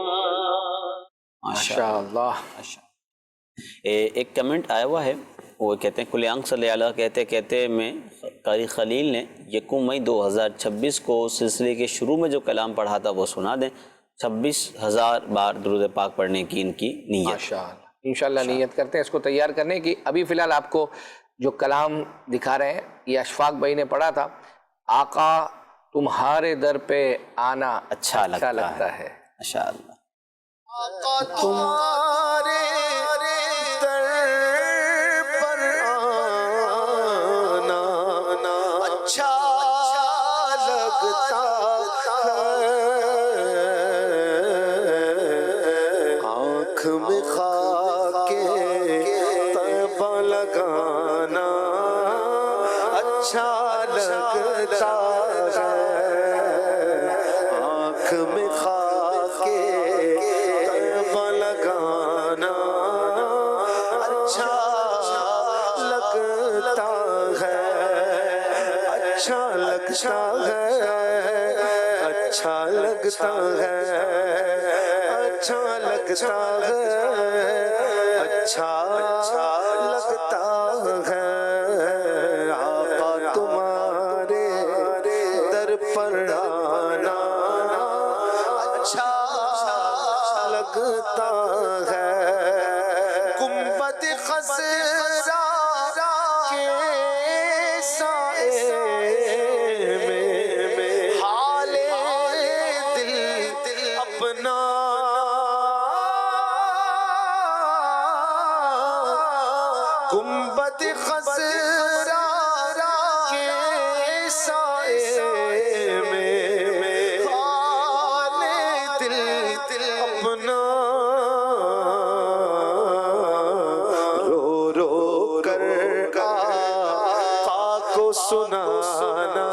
ماشاء اللہ. ایک کمنٹ آیا ہوا ہے وہ کہتے ہیں کل آنکھ صلی اللہ کہتے کہتے میں قاری خلیل نے 1 مئی 2026 کو سلسلے کے شروع میں جو کلام پڑھا تھا وہ سنا دیں. 26,000 بار درود پاک پڑھنے کی ان کی نیت. ماشاءاللہ انشاءاللہ نیت کرتے ہیں اس کو تیار کرنے کی. ابھی فی الحال آپ کو جو کلام دکھا رہے ہیں یہ اشفاق بھائی نے پڑھا تھا. آقا تمہارے در پہ آنا اچھا لگتا ہے. ماشاءاللہ. آقا تمہارے در پر آنا اچھا لگتا ہے. آنکھ میں خاک طیبہ لگانا اچھا لگتا ہے. آنکھ میں خاک طیبہ لگانا اچھا لگتا ہے. اچھا لگتا ہے اچھا لگتا ہے اچھا لگتا ہے اچھا لگتا ہے. آقا تمہارے در پر آنا اچھا لگتا ہے. گنبد خضرا کے سائے میں حال دل اپنا گنبد خضرا کے سائے میں حال دل اپنا رو رو کر آقا کو سنانا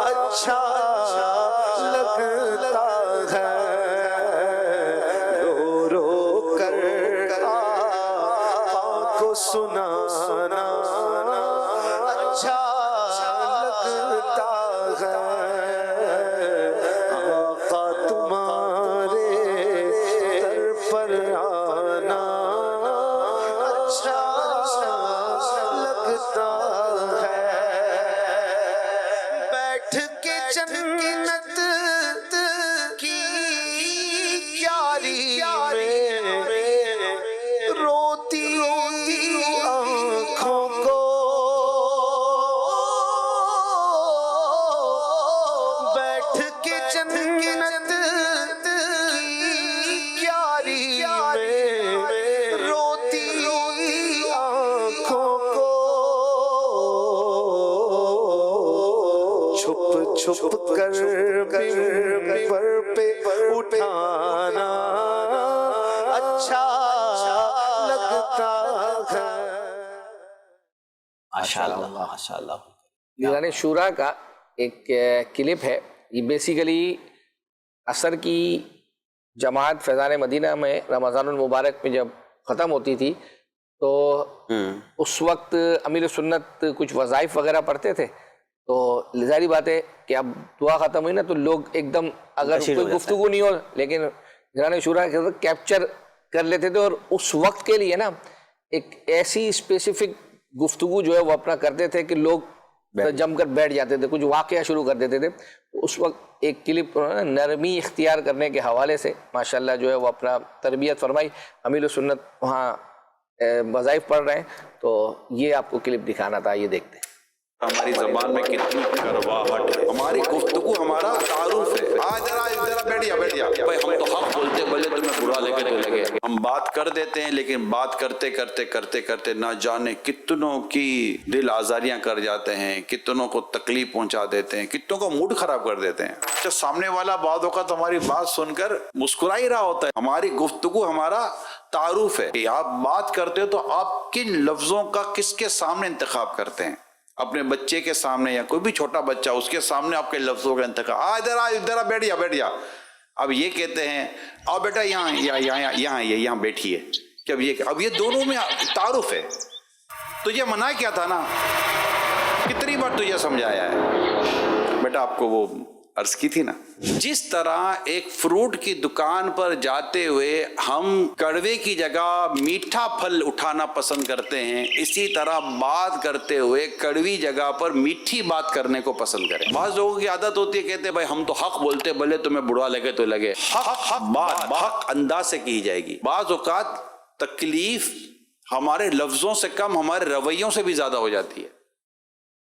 اچھا لگتا ہے. رو رو کر آقا کو سنانا اچھا لگتا ہے. آقا تمہارے در پر آنا اچھا لگتا ہے. بیٹھ کے جنت کی کیاری میں روتی چھپ کر ممبر پہ اٹھانا اچھا لگتا ہے. ماشاءاللہ ماشاءاللہ. دیوان شورا کا ایک کلپ ہے. یہ بیسیکلی عصر کی جماعت فیضان مدینہ میں رمضان المبارک میں جب ختم ہوتی تھی تو اس وقت امیر سنت کچھ وظائف وغیرہ پڑھتے تھے. تو ظاہری بات ہے کہ اب دعا ختم ہوئی نا تو لوگ ایک دم اگر کوئی گفتگو نہیں ہو لیکن دیوان شورا کیپچر کر لیتے تھے اور اس وقت کے لیے نا ایک ایسی اسپیسیفک گفتگو جو ہے وہ اپنا کرتے تھے کہ لوگ جم کر بیٹھ جاتے تھے, کچھ واقعہ شروع کر دیتے تھے. اس وقت ایک کلپ نرمی اختیار کرنے کے حوالے سے ماشاءاللہ جو ہے وہ اپنا تربیت فرمائی. امیر سنت وہاں وظائف پڑھ رہے ہیں تو یہ آپ کو کلپ دکھانا تھا, یہ دیکھتے ہیں. ہماری زبان میں کتنی کرواہٹ ہے, ہماری گفتگو ہمارا تعارف ہے. ذرا بیٹھ جا بھائی, ہم تو حق بولتے بولے تمہیں برا لگے تو لگے. ہم بات کر دیتے ہیں لیکن بات کرتے کرتے نہ جانے کتنوں کی دل آزاریاں کر جاتے ہیں, کتنوں کو تکلیف پہنچا دیتے ہیں, کتنوں کو موڈ خراب کر دیتے ہیں. تو سامنے والا بعض اوقات ہماری بات سن کر مسکرا ہی رہا ہوتا ہے. ہماری گفتگو ہمارا تعارف ہے کہ آپ بات کرتے ہو تو آپ کن لفظوں کا کس کے سامنے انتخاب کرتے ہیں. اپنے بچے کے سامنے یا کوئی بھی چھوٹا بچہ اس کے سامنے آپ کے لفظوں کا انتخاب. ادھر بیٹھ جا. اب یہ کہتے ہیں آؤ بیٹا یہاں بیٹھیے. کہ اب یہ دونوں میں تعارف ہے. تجھے منع کیا تھا نا, کتنی بار تجھے سمجھایا ہے بیٹا. آپ کو وہ عرض کی تھی نا, جس طرح ایک فروٹ کی دکان پر جاتے ہوئے ہم کڑوے کی جگہ میٹھا پھل اٹھانا پسند کرتے ہیں, اسی طرح بات کرتے ہوئے کڑوی جگہ پر میٹھی بات کرنے کو پسند کریں. بعض لوگوں کی عادت ہوتی ہے, کہتے ہیں بھائی ہم تو حق بولتے بھلے تمہیں برا لگے تو لگے. حق بات حق انداز سے کی جائے گی. بعض اوقات تکلیف ہمارے لفظوں سے کم ہمارے رویوں سے بھی زیادہ ہو جاتی ہے.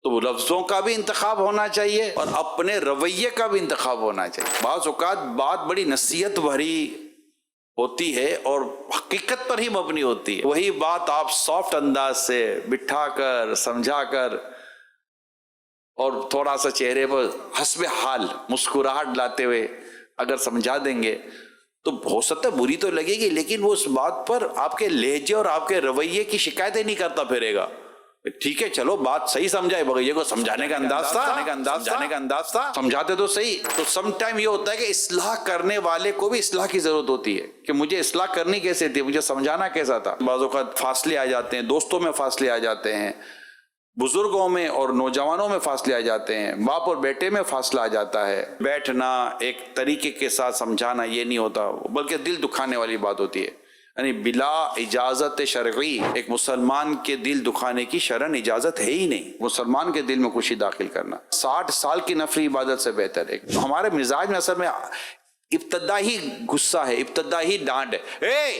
تو لفظوں کا بھی انتخاب ہونا چاہیے اور اپنے رویے کا بھی انتخاب ہونا چاہیے. بعض اوقات بات بڑی نصیحت بھری ہوتی ہے اور حقیقت پر ہی مبنی ہوتی ہے. وہی بات آپ سافٹ انداز سے بٹھا کر سمجھا کر اور تھوڑا سا چہرے پر حسب حال مسکراہٹ لاتے ہوئے اگر سمجھا دیں گے تو ہو سکتا ہے بری تو لگے گی, لیکن وہ اس بات پر آپ کے لہجے اور آپ کے رویے کی شکایتیں نہیں کرتا پھرے گا. ٹھیک ہے چلو بات صحیح سمجھائے, بغیر کو سمجھانے کا انداز تھا, سمجھاتے تو صحیح. تو سم ٹائم یہ ہوتا ہے کہ اصلاح کرنے والے کو بھی اصلاح کی ضرورت ہوتی ہے کہ مجھے اصلاح کرنی کیسے تھی, مجھے سمجھانا کیسا تھا. بعض اوقات فاصلے آ جاتے ہیں, دوستوں میں فاصلے آ جاتے ہیں, بزرگوں میں اور نوجوانوں میں فاصلے آ جاتے ہیں, باپ اور بیٹے میں فاصلہ آ جاتا ہے. بیٹھنا ایک طریقے کے ساتھ سمجھانا یہ نہیں ہوتا, بلکہ دل دکھانے والی بات ہوتی ہے. یعنی بلا اجازت شرعی ایک مسلمان کے دل دکھانے کی شرعن اجازت ہے ہی نہیں. مسلمان کے دل میں خوشی داخل کرنا 60 سال کی نفلی عبادت سے بہتر ہے. ہمارے مزاج میں اصل میں ابتدائی غصہ ہے, ابتدائی ڈانٹ ہے.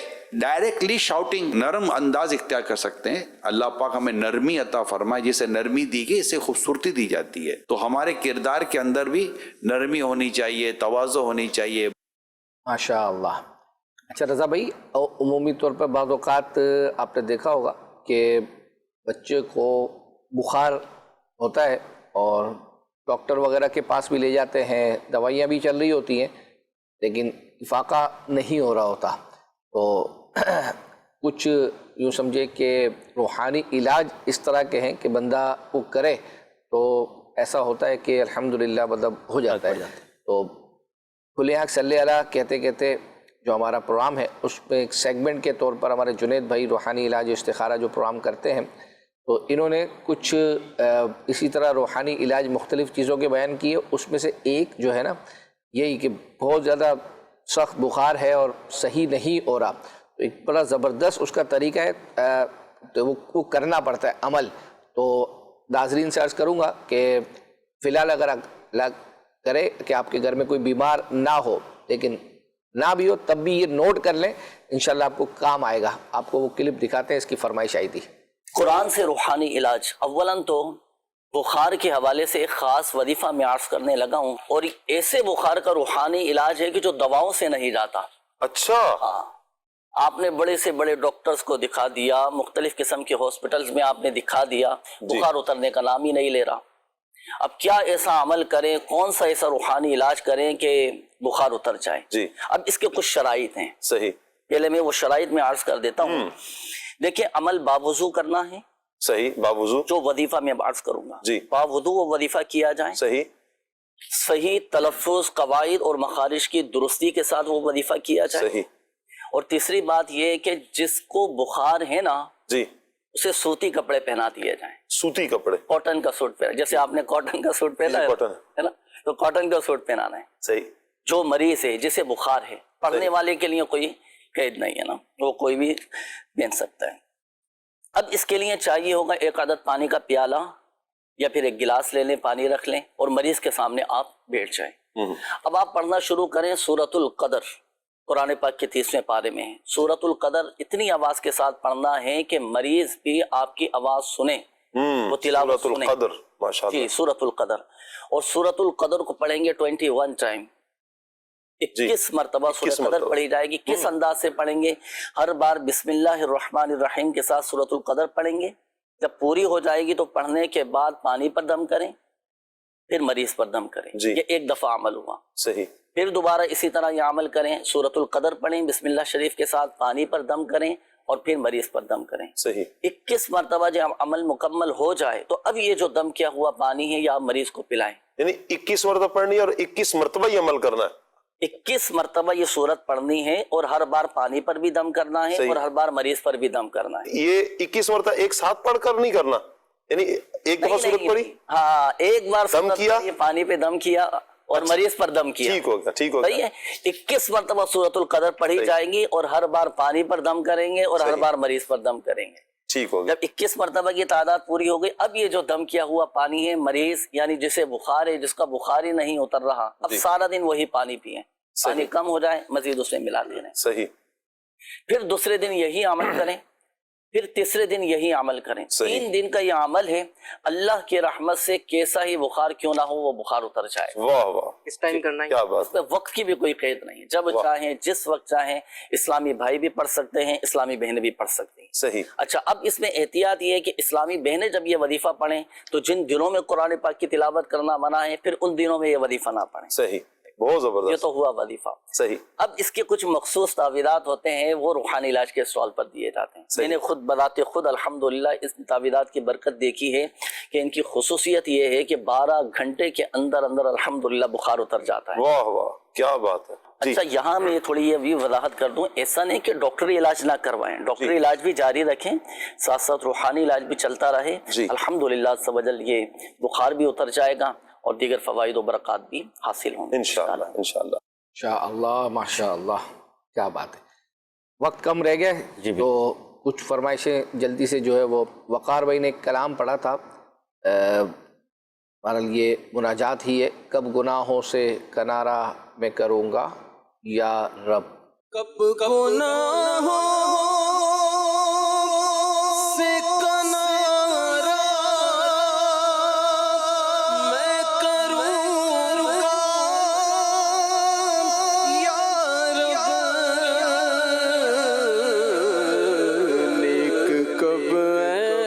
ڈائریکٹلی شاؤٹنگ نرم انداز اختیار کر سکتے ہیں. اللہ پاک ہمیں نرمی عطا فرمائے, جسے نرمی دی گئی اسے خوبصورتی دی جاتی ہے. تو ہمارے کردار کے اندر بھی نرمی ہونی چاہیے, تواضع ہونی چاہیے. ماشاء اللہ. اچھا رضا بھائی, عمومی طور پر بعض اوقات آپ نے دیکھا ہوگا کہ بچے کو بخار ہوتا ہے اور ڈاکٹر وغیرہ کے پاس بھی لے جاتے ہیں, دوائیاں بھی چل رہی ہوتی ہیں لیکن افاقہ نہیں ہو رہا ہوتا. تو کچھ یوں سمجھے کہ روحانی علاج اس طرح کے ہیں کہ بندہ وہ کرے تو ایسا ہوتا ہے کہ الحمدللہ مطلب ہو جاتا ہے. تو کھلے آنکھ صلی اللہ کہتے کہتے جو ہمارا پروگرام ہے اس میں ایک سیگمنٹ کے طور پر ہمارے جنید بھائی روحانی علاج استخارہ جو پروگرام کرتے ہیں تو انہوں نے کچھ اسی طرح روحانی علاج مختلف چیزوں کے بیان کیے. اس میں سے ایک جو ہے نا یہی کہ بہت زیادہ سخت بخار ہے اور صحیح نہیں ہو رہا, تو ایک بڑا زبردست اس کا طریقہ ہے, تو وہ کرنا پڑتا ہے عمل. تو ناظرین سے عرض کروں گا کہ فی الحال اگر اللہ کرے کہ آپ کے گھر میں کوئی بیمار نہ ہو, لیکن نہ بھی ہو تب بھی یہ نوٹ کر لیں, انشاءاللہ آپ کو کام آئے گا. آپ کو وہ کلپ دکھاتے ہیں, اس کی فرمائش آئی تھی. قرآن سے روحانی علاج. اولاً تو بخار کے حوالے سے ایک خاص وظیفہ میں عرض کرنے لگا ہوں, اور ایسے بخار کا روحانی علاج ہے کہ جو دواؤں سے نہیں جاتا. اچھا. ہاں, آپ نے بڑے سے بڑے ڈاکٹرز کو دکھا دیا, مختلف قسم کے ہاسپٹلز میں آپ نے دکھا دیا, بخار اترنے کا نام ہی نہیں لے رہا. اب کیا ایسا عمل کریں، کون سا ایسا روحانی علاج کریں کہ بخار اتر جائے؟ جی اب اس کے کچھ شرائط ہیں، صحیح، پہلے میں وہ شرائط میں عرض کر دیتا ہوں. دیکھیں، عمل باوضو کرنا ہے، صحیح، باوضو، جو وظیفہ میں عرض کروں گا جی باوضو وہ وظیفہ کیا جائے، صحیح، صحیح تلفظ، قواعد اور مخارج کی درستی کے ساتھ وہ وظیفہ کیا جائے. صحیح. اور تیسری بات یہ ہے کہ جس کو بخار ہے نا جی اسے سوتی کپڑے پہنا دیے جائیں، سوتی کپڑے، کاٹن کا سوٹ پہنا، جیسے آپ نے کاٹن کا سوٹ پہنا ہے نا، تو کاٹن کا سوٹ پہنانا ہے. صحیح. جو مریض ہے، جسے بخار ہے، پڑھنے والے کے لیے کوئی قید نہیں ہے نا، وہ کوئی بھی پہن سکتا ہے. اب اس کے لیے چاہیے ہوگا ایک عدد پانی کا پیالہ یا پھر ایک گلاس لے لیں، پانی رکھ لیں اور مریض کے سامنے آپ بیٹھ جائیں. اب آپ پڑھنا شروع کریں سورۃ القدر، قرآن پاک کے 30ویں پارے میں ہے. سورۃ القدر اتنی آواز کے ساتھ پڑھنا ہے کہ مریض بھی آپ کی آواز سنے، وہ تلاوت سنے. جی سورۃ القدر. اور سورۃ القدر کو پڑھیں گے 21 ٹائم، 21 مرتبہ سورۃ القدر پڑھی جائے گی. کس انداز سے پڑھیں گے؟ ہر بار بسم اللہ الرحمن الرحیم کے ساتھ سورۃ القدر پڑھیں گے. جب پوری ہو جائے گی تو پڑھنے کے بعد پانی پر دم کریں، پھر مریض پر دم کریں. یہ ایک دفعہ عمل ہوا. صحیح. پھر دوبارہ اسی طرح یہ عمل کریں، سورۃ القدر پڑھیں، بسم اللہ شریف کے ساتھ پانی پر دم کریں اور پھر مریض پر دم کریں. صحیح. 21 مرتبہ جب عمل مکمل ہو جائے تو اب یہ جو دم کیا ہوا پانی ہے یا آپ مریض کو پلائیں. یعنی 21 مرتبہ پڑھنی ہے اور 21 مرتبہ یہ عمل کرنا ہے. 21 مرتبہ یہ صورت پڑھنی ہے اور ہر بار پانی پر بھی دم کرنا ہے اور ہر بار مریض پر بھی دم کرنا ہے. یہ 21 مرتبہ ایک ساتھ پڑھ کر نہیں کرنا، یعنی ایک دفعہ صورت پڑھی، ہاں ایک بار دم کیا، پانی پہ دم کیا اور مریض پر دم کیا. ٹھیک ہو گیا، ٹھیک ہو صحیح ہے. 21 مرتبہ سورۃ القدر پڑھی جائیں گی اور ہر بار پانی پر دم کریں گے اور ہر بار مریض پر دم کریں گے. ٹھیک ہو گیا. جب 21 مرتبہ کی تعداد پوری ہو گئی، اب یہ جو دم کیا ہوا پانی ہے، مریض یعنی جسے بخار ہے، جس کا بخار ہی نہیں اتر رہا، اب سارا دن وہی پانی پیئیں. پانی کم ہو جائے مزید اس میں ملا دے رہے ہیں. صحیح. پھر دوسرے دن یہی عمل کریں، پھر تیسرے دن یہی عمل کریں. 3 دن کا یہ عمل ہے. اللہ کی رحمت سے کیسا ہی بخار کیوں نہ ہو وہ بخار اتر جائے. واہ واہ. اس ٹائم کرنا ہے، کیا بات. اس پہ وقت کی بھی کوئی قید نہیں ہے. جب چاہیں، جس وقت چاہیں، اسلامی بھائی بھی پڑھ سکتے ہیں، اسلامی بہنیں بھی پڑھ سکتے ہیں. صحیح. اچھا، اب اس میں احتیاط یہ ہے کہ اسلامی بہنیں جب یہ وظیفہ پڑھیں تو جن دنوں میں قرآن پاک کی تلاوت کرنا منع ہے، پھر ان دنوں میں یہ وظیفہ نہ پڑھیں. صحیح. بہت زبردست. یہ تو ہوا وظیفہ. صحیح. اب اس کے کچھ مخصوص تعویذات ہوتے ہیں، وہ روحانی علاج کے سوال پر دیے جاتے ہیں. میں نے خود بذات خود الحمدللہ اس تعویذات کی برکت دیکھی ہے کہ ان کی خصوصیت یہ ہے کہ 12 گھنٹے کے اندر اندر الحمدللہ بخار اتر جاتا ہے. واہ واہ، کیا بات ہے. اچھا، یہاں میں تھوڑی یہ بھی وضاحت کر دوں، ایسا نہیں کہ ڈاکٹری علاج نہ کروائیں، ڈاکٹری علاج بھی جاری رکھیں، ساتھ ساتھ روحانی علاج بھی چلتا رہے. الحمدللہ عز و جل یہ بخار بھی اتر جائے گا اور دیگر فوائد و برکات بھی حاصل ہوں گے انشاءاللہ. انشاءاللہ. انشاءاللہ. ماشاءاللہ، کیا بات ہے. وقت کم رہ گیا تو کچھ فرمائشیں جلدی سے جو ہے وہ وقار بھائی نے ایک کلام پڑھا تھا، بہرحال یہ مناجات ہی ہے. کب گناہوں سے کنارہ میں کروں گا یا رب، کب گناہوں سے کنارہ میں کروں گا یا رب، نیک کب میرے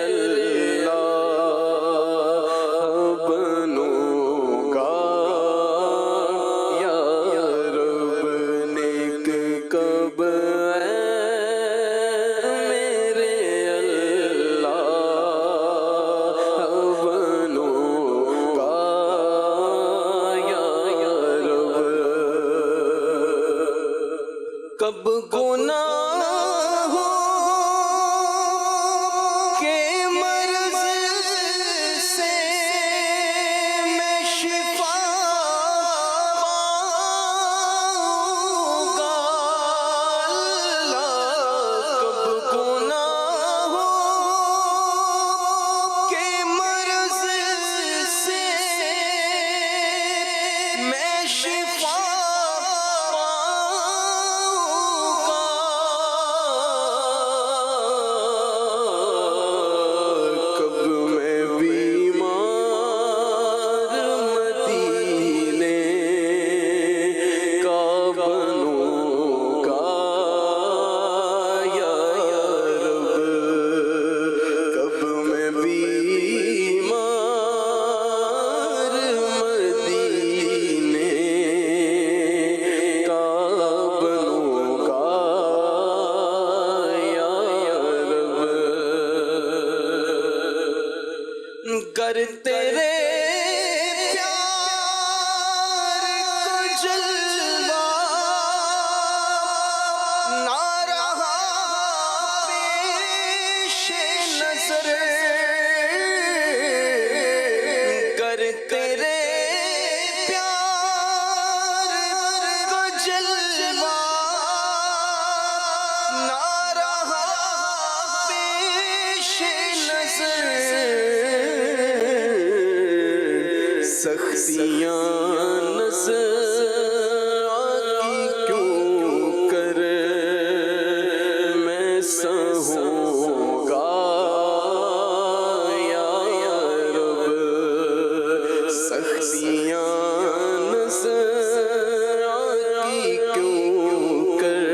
اللہ بنوں گا یا رب، نیک کب میرے اللہ بنوں گا یا رب. کب گناہوں کے مرض سے میں شفا پاؤں گا اللہ، کب گناہوں کے مرض سے میں شفا پاؤں گا کرتے رے پیار کو جلوہ نہ رہا پیش نظر کرتے رے پیار کو جلوہ نہ رہا پیش نظر سختیاں نظر آتی کیوں کر میں سہوں گا یا رب سختیاں نظر آتی کیوں کر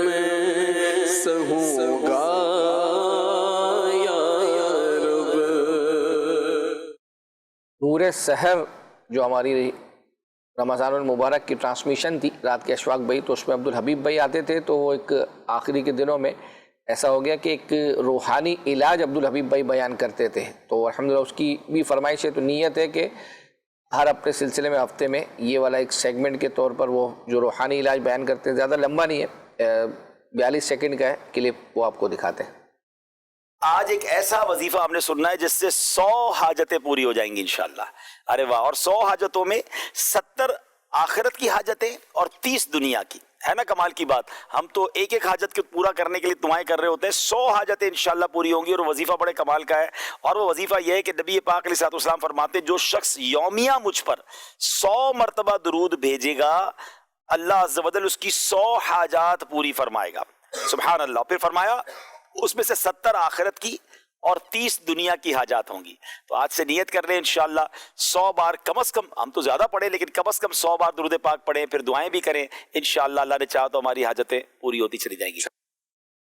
میں سہوں گا یا رب. نور سحر جو ہماری رمضان المبارک کی ٹرانسمیشن تھی رات کے اشفاق بھائی، تو اس میں عبدالحبیب بھائی آتے تھے، تو وہ ایک آخری کے دنوں میں ایسا ہو گیا کہ ایک روحانی علاج عبدالحبیب بھائی بیان کرتے تھے، تو الحمدللہ اس کی بھی فرمائش ہے. تو نیت ہے کہ ہر اپنے سلسلے میں ہفتے میں یہ والا ایک سیگمنٹ کے طور پر وہ جو روحانی علاج بیان کرتے ہیں، زیادہ لمبا نہیں ہے، 42 سیکنڈ کا ہے کلپ، وہ آپ کو دکھاتے ہیں. آج ایک ایسا وظیفہ ہم نے سننا ہے جس سے 100 حاجتیں پوری ہو جائیں گی انشاءاللہ. ارے واہ! اور 100 حاجتوں میں 70 آخرت کی حاجتیں اور 30 دنیا کی. ہے نا کمال کی بات؟ ہم تو ایک ایک حاجت کو پورا کرنے کے لیے دعائیں کر رہے ہوتے ہیں. 100 حاجتیں انشاءاللہ پوری ہوں گی، اور وظیفہ بڑے کمال کا ہے. اور وہ وظیفہ یہ ہے کہ نبی پاک علیہ الصلوۃ والسلام فرماتے ہیں جو شخص یومیہ مجھ پر 100 مرتبہ درود بھیجے گا، اللہ عز و جل اس کی 100 حاجات پوری فرمائے گا. سبحان اللہ. پھر فرمایا اس میں سے 70 آخرت کی اور 30 دنیا کی حاجات ہوں گی. تو آج سے نیت کر لیں انشاءاللہ 100 بار کم از کم، ہم تو زیادہ پڑھیں لیکن کم از کم 100 بار درود پاک پڑھیں، پھر دعائیں بھی کریں. انشاءاللہ اللہ نے چاہا تو ہماری حاجتیں پوری ہوتی چلی جائیں گی.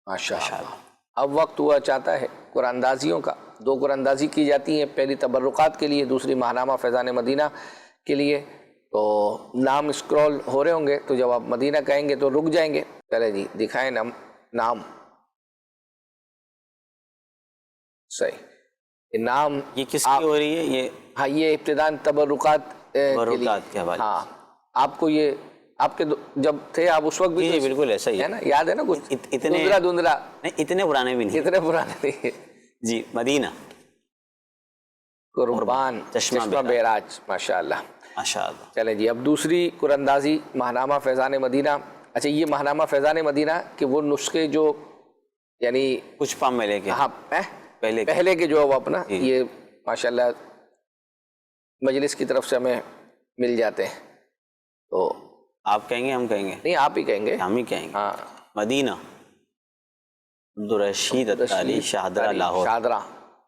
ماشاءاللہ. اب وقت ہوا چاہتا ہے قرآن اندازیوں کا. 2 قرآن اندازی کی جاتی ہیں، پہلی تبرکات کے لیے، دوسری ماہنامہ فیضان مدینہ کے لیے. تو نام اسکرول ہو رہے ہوں گے، تو جب آپ مدینہ کہیں گے تو رک جائیں گے. چلے جی دکھائیں نام. صحیح. نام یہ کس کی ہو رہی ہے؟ یہ ہاں، یہ ابتداءً تبرکات کے حوالے. ہاں، آپ کو یہ آپ کے جب تھے آپ اس وقت بھی جی بالکل ایسا ہی ہے نا، یاد ہے نا کچھ اتنے دھندلا نہیں، اتنے پرانے بھی نہیں، اتنے پرانے نہیں. جی مدینہ قربان چشمہ بیراج. ماشاءاللہ ماشاءاللہ. چلے جی اب دوسری قرآن اندازی ماہنامہ فیضان مدینہ. اچھا، یہ ماہنامہ فیضان مدینہ کہ وہ نسخے جو یعنی کچھ پام میں لے کے ہاں پہلے کے جو وہ اپنا یہ ماشاءاللہ مجلس کی طرف سے ہمیں مل جاتے ہیں. تو آپ کہیں گے ہم کہیں گے؟ نہیں، آپ ہی کہیں گے. ہم ہی کہیں گے. ہاں. مدینہ عبدالرشید علی شاہدرہ لاہور. شاہدرہ.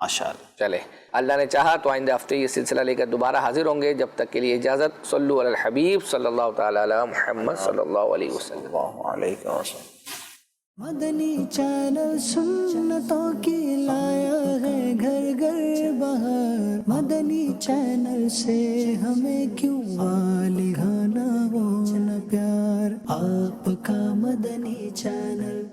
ماشاءاللہ. چلے اللہ نے چاہا تو آئندہ ہفتے یہ سلسلہ لے کر دوبارہ حاضر ہوں گے. جب تک کے لیے اجازت. صلو علی الحبیب صلی اللہ تعالی علی محمد صلی اللہ علیہ وسلم. مدنی چینل سنتوں کی لایا ہے گھر گھر بہار. مدنی چینل سے ہمیں کیوں نہ وہ نہ پیار. آپ کا مدنی چینل